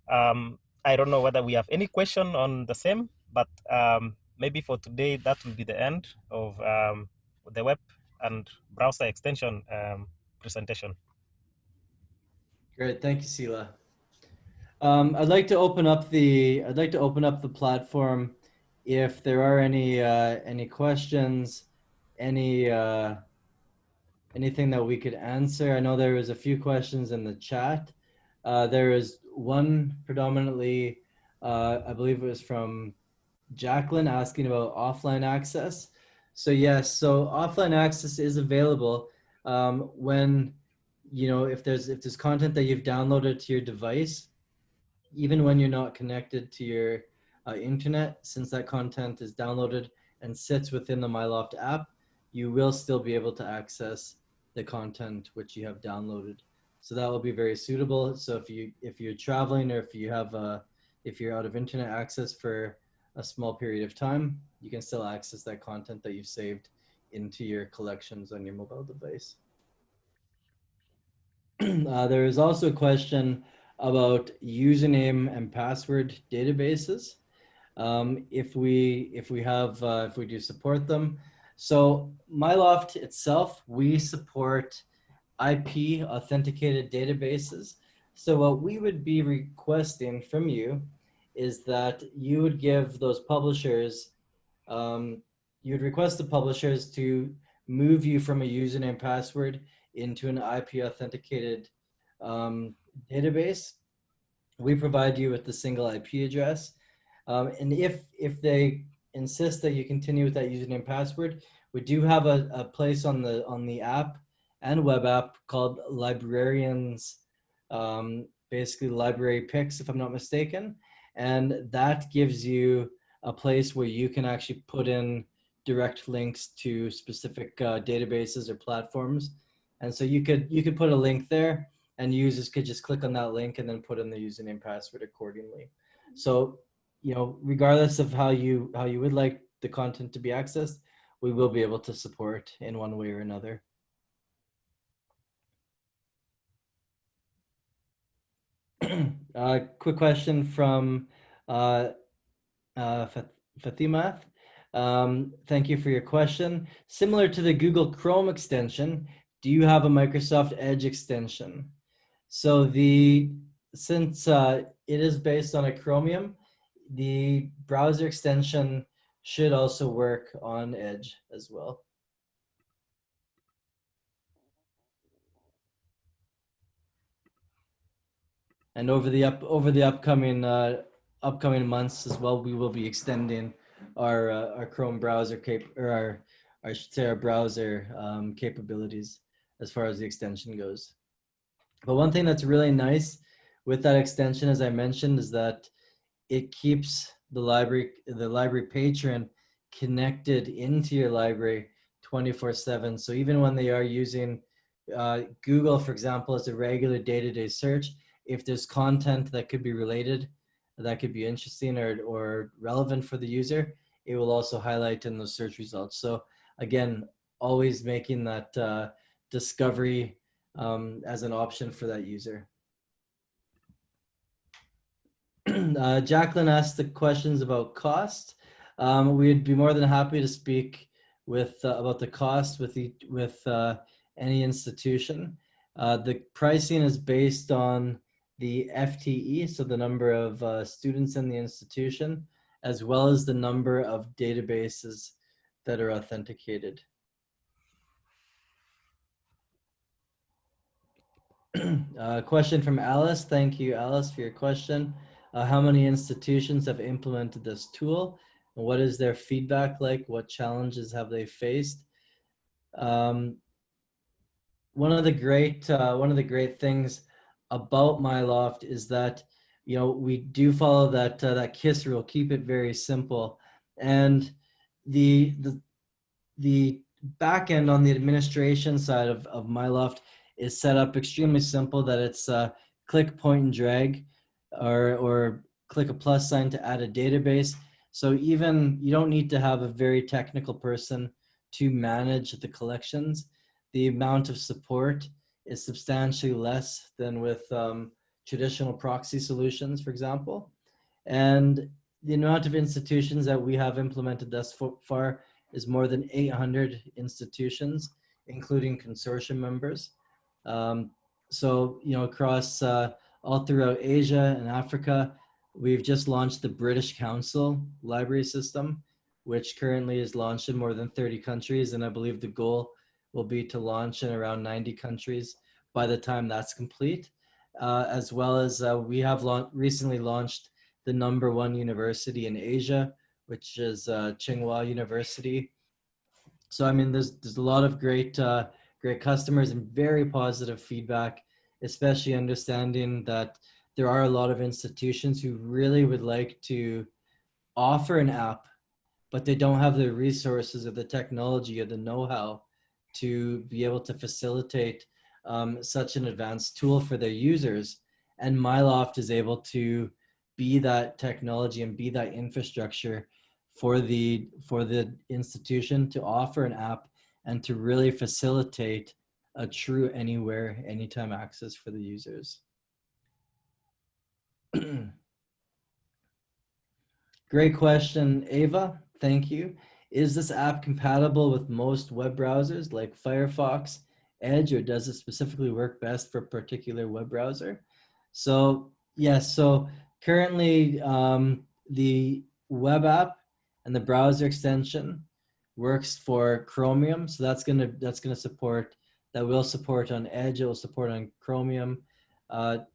Speaker 1: I don't know whether we have any question on the same, but maybe for today, that will be the end of the web and browser extension presentation.
Speaker 4: Great, thank you, Sila. I'd like to open up the platform if there are any questions, anything that we could answer. I know there was a few questions in the chat. There is one predominantly, I believe it was from Jacqueline, asking about offline access. So yes, so offline access is available when, if there's content that you've downloaded to your device, even when you're not connected to your internet, since that content is downloaded and sits within the MyLoft app, you will still be able to access the content which you have downloaded. So that will be very suitable. So if you're traveling, or if you're out of internet access for a small period of time, you can still access that content that you've saved into your collections on your mobile device. There is also a question about username and password databases. If we do support them. So MyLoft itself, we support IP authenticated databases. So what we would be requesting from you is that you would give those publishers, you would request the publishers to move you from a username password into an IP authenticated database. We provide you with the single IP address. And if they insist that you continue with that username password, we do have a place on the app and web app called Librarians, basically library picks, if I'm not mistaken. And that gives you a place where you can actually put in direct links to specific databases or platforms. And so you could put a link there, and users could just click on that link and then put in the username password accordingly. So, regardless of how you would like the content to be accessed, we will be able to support in one way or another. Quick question from Fatima. Thank you for your question. Similar to the Google Chrome extension, do you have a Microsoft Edge extension? So since it is based on a Chromium, the browser extension should also work on Edge as well. And over the upcoming months as well, we will be extending our Chrome browser our browser capabilities as far as the extension goes. But one thing that's really nice with that extension, as I mentioned, is that it keeps the library patron connected into your library 24/7. So even when they are using Google, for example, as a regular day-to-day search, if there's content that could be related, that could be interesting or relevant for the user, it will also highlight in those search results. So again, always making that discovery as an option for that user. Jacqueline asked the questions about cost. We'd be more than happy to speak with about the cost with any institution. The pricing is based on the FTE, so the number of students in the institution, as well as the number of databases that are authenticated. Question from Alice. Thank you, Alice, for your question. How many institutions have implemented this tool? And what is their feedback like? What challenges have they faced? One of the great things about MyLoft is that we do follow that KISS rule. Keep it very simple, and the back end on the administration side of MyLoft is set up extremely simple. That it's click, point, and drag, or click a plus sign to add a database. So even you don't need to have a very technical person to manage the collections. The amount of support is substantially less than with traditional proxy solutions, for example. And the amount of institutions that we have implemented thus far is more than 800 institutions, including consortium members. So, across all throughout Asia and Africa, we've just launched the British Council library system, which currently is launched in more than 30 countries. And I believe the goal will be to launch in around 90 countries by the time that's complete. As well as we have recently launched the #1 university in Asia, which is Tsinghua University. So I mean, there's a lot of great customers and very positive feedback, especially understanding that there are a lot of institutions who really would like to offer an app, but they don't have the resources or the technology or the know-how to be able to facilitate such an advanced tool for their users. And MyLoft is able to be that technology and be that infrastructure for the institution to offer an app and to really facilitate a true anywhere, anytime access for the users. Great question, Ava. Thank you. Is this app compatible with most web browsers like Firefox, Edge, or does it specifically work best for a particular web browser? So yes, so currently the web app and the browser extension works for Chromium. So that's gonna support, that will support on Edge, it will support on Chromium or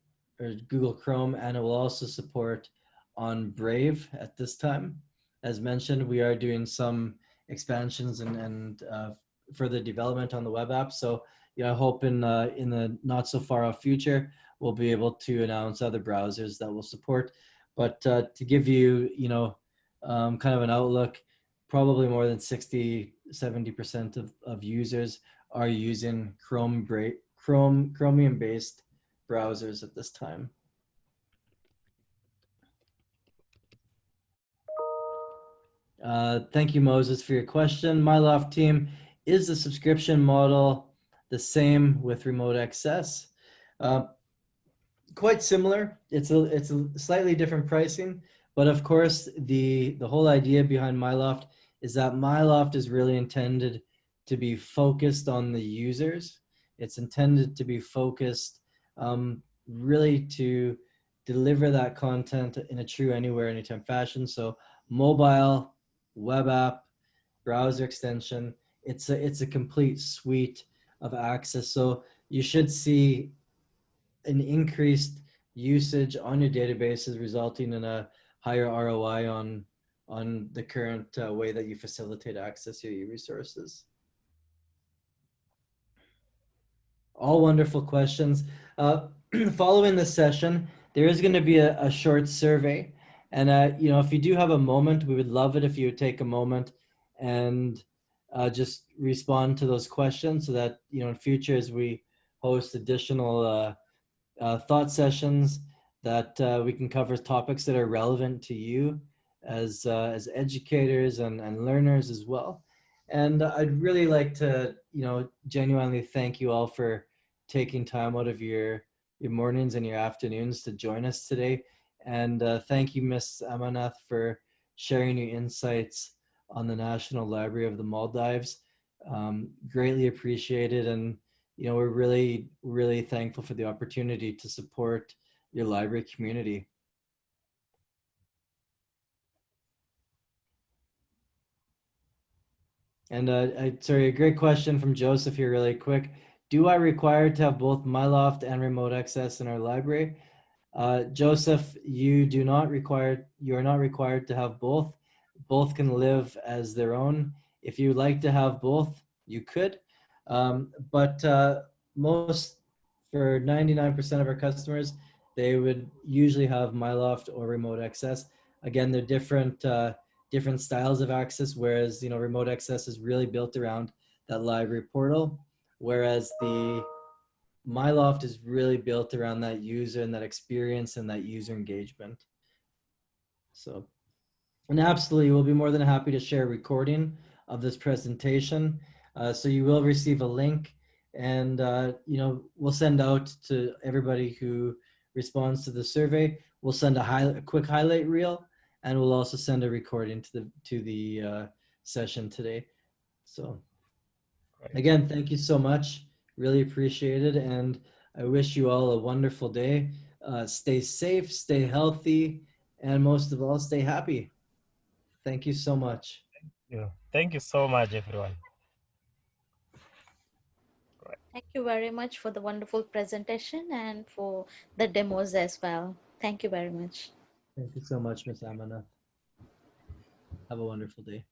Speaker 4: Google Chrome, and it will also support on Brave at this time. As mentioned, we are doing some expansions and further development on the web app. So I hope in the not so far off future, we'll be able to announce other browsers that will support. But to give you, kind of an outlook, probably more than 60-70% of users are using Chromium-based browsers at this time. Thank you, Moses, for your question. MyLoft team, is the subscription model the same with remote access? Quite similar. It's a slightly different pricing, but of course, the whole idea behind MyLoft is that MyLoft is really intended to be focused on the users. It's intended to be focused really to deliver that content in a true anywhere, anytime fashion. So mobile, web app, browser extension, it's a complete suite of access. So you should see an increased usage on your databases, resulting in a higher ROI on the current way that you facilitate access to your resources. All wonderful questions. Following this session, there is going to be a short survey. And, if you do have a moment, we would love it if you would take a moment and just respond to those questions so that, in future, as we host additional thought sessions, that we can cover topics that are relevant to you as educators and learners as well. And I'd really like to, genuinely thank you all for taking time out of your mornings and your afternoons to join us today. And thank you, Ms. Amanath, for sharing your insights on the National Library of the Maldives. Greatly appreciated, and we're really, really thankful for the opportunity to support your library community. And sorry, a great question from Joseph here, really quick. Do I require to have both MyLoft and remote access in our library? Joseph, you are not required to have both. Both can live as their own. If you'd like to have both, you could. But most, for 99% of our customers, they would usually have MyLoft or remote access. Again, they're different styles of access, whereas remote access is really built around that library portal, whereas the MyLoft is really built around that user and that experience and that user engagement. So, and absolutely, we'll be more than happy to share a recording of this presentation. So you will receive a link, and we'll send out to everybody who responds to the survey. We'll send a quick highlight reel, and we'll also send a recording to the session today. So, again, thank you so much. Really appreciate it, and I wish you all a wonderful day. Stay safe, stay healthy, and most of all, stay happy. Thank you so much.
Speaker 1: Yeah. Thank you so much, everyone.
Speaker 2: Thank you very much for the wonderful presentation and for the demos as well. Thank you very much.
Speaker 4: Thank you so much, Ms. Amana. Have a wonderful day.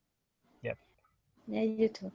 Speaker 1: Yeah.
Speaker 2: Yeah, you too.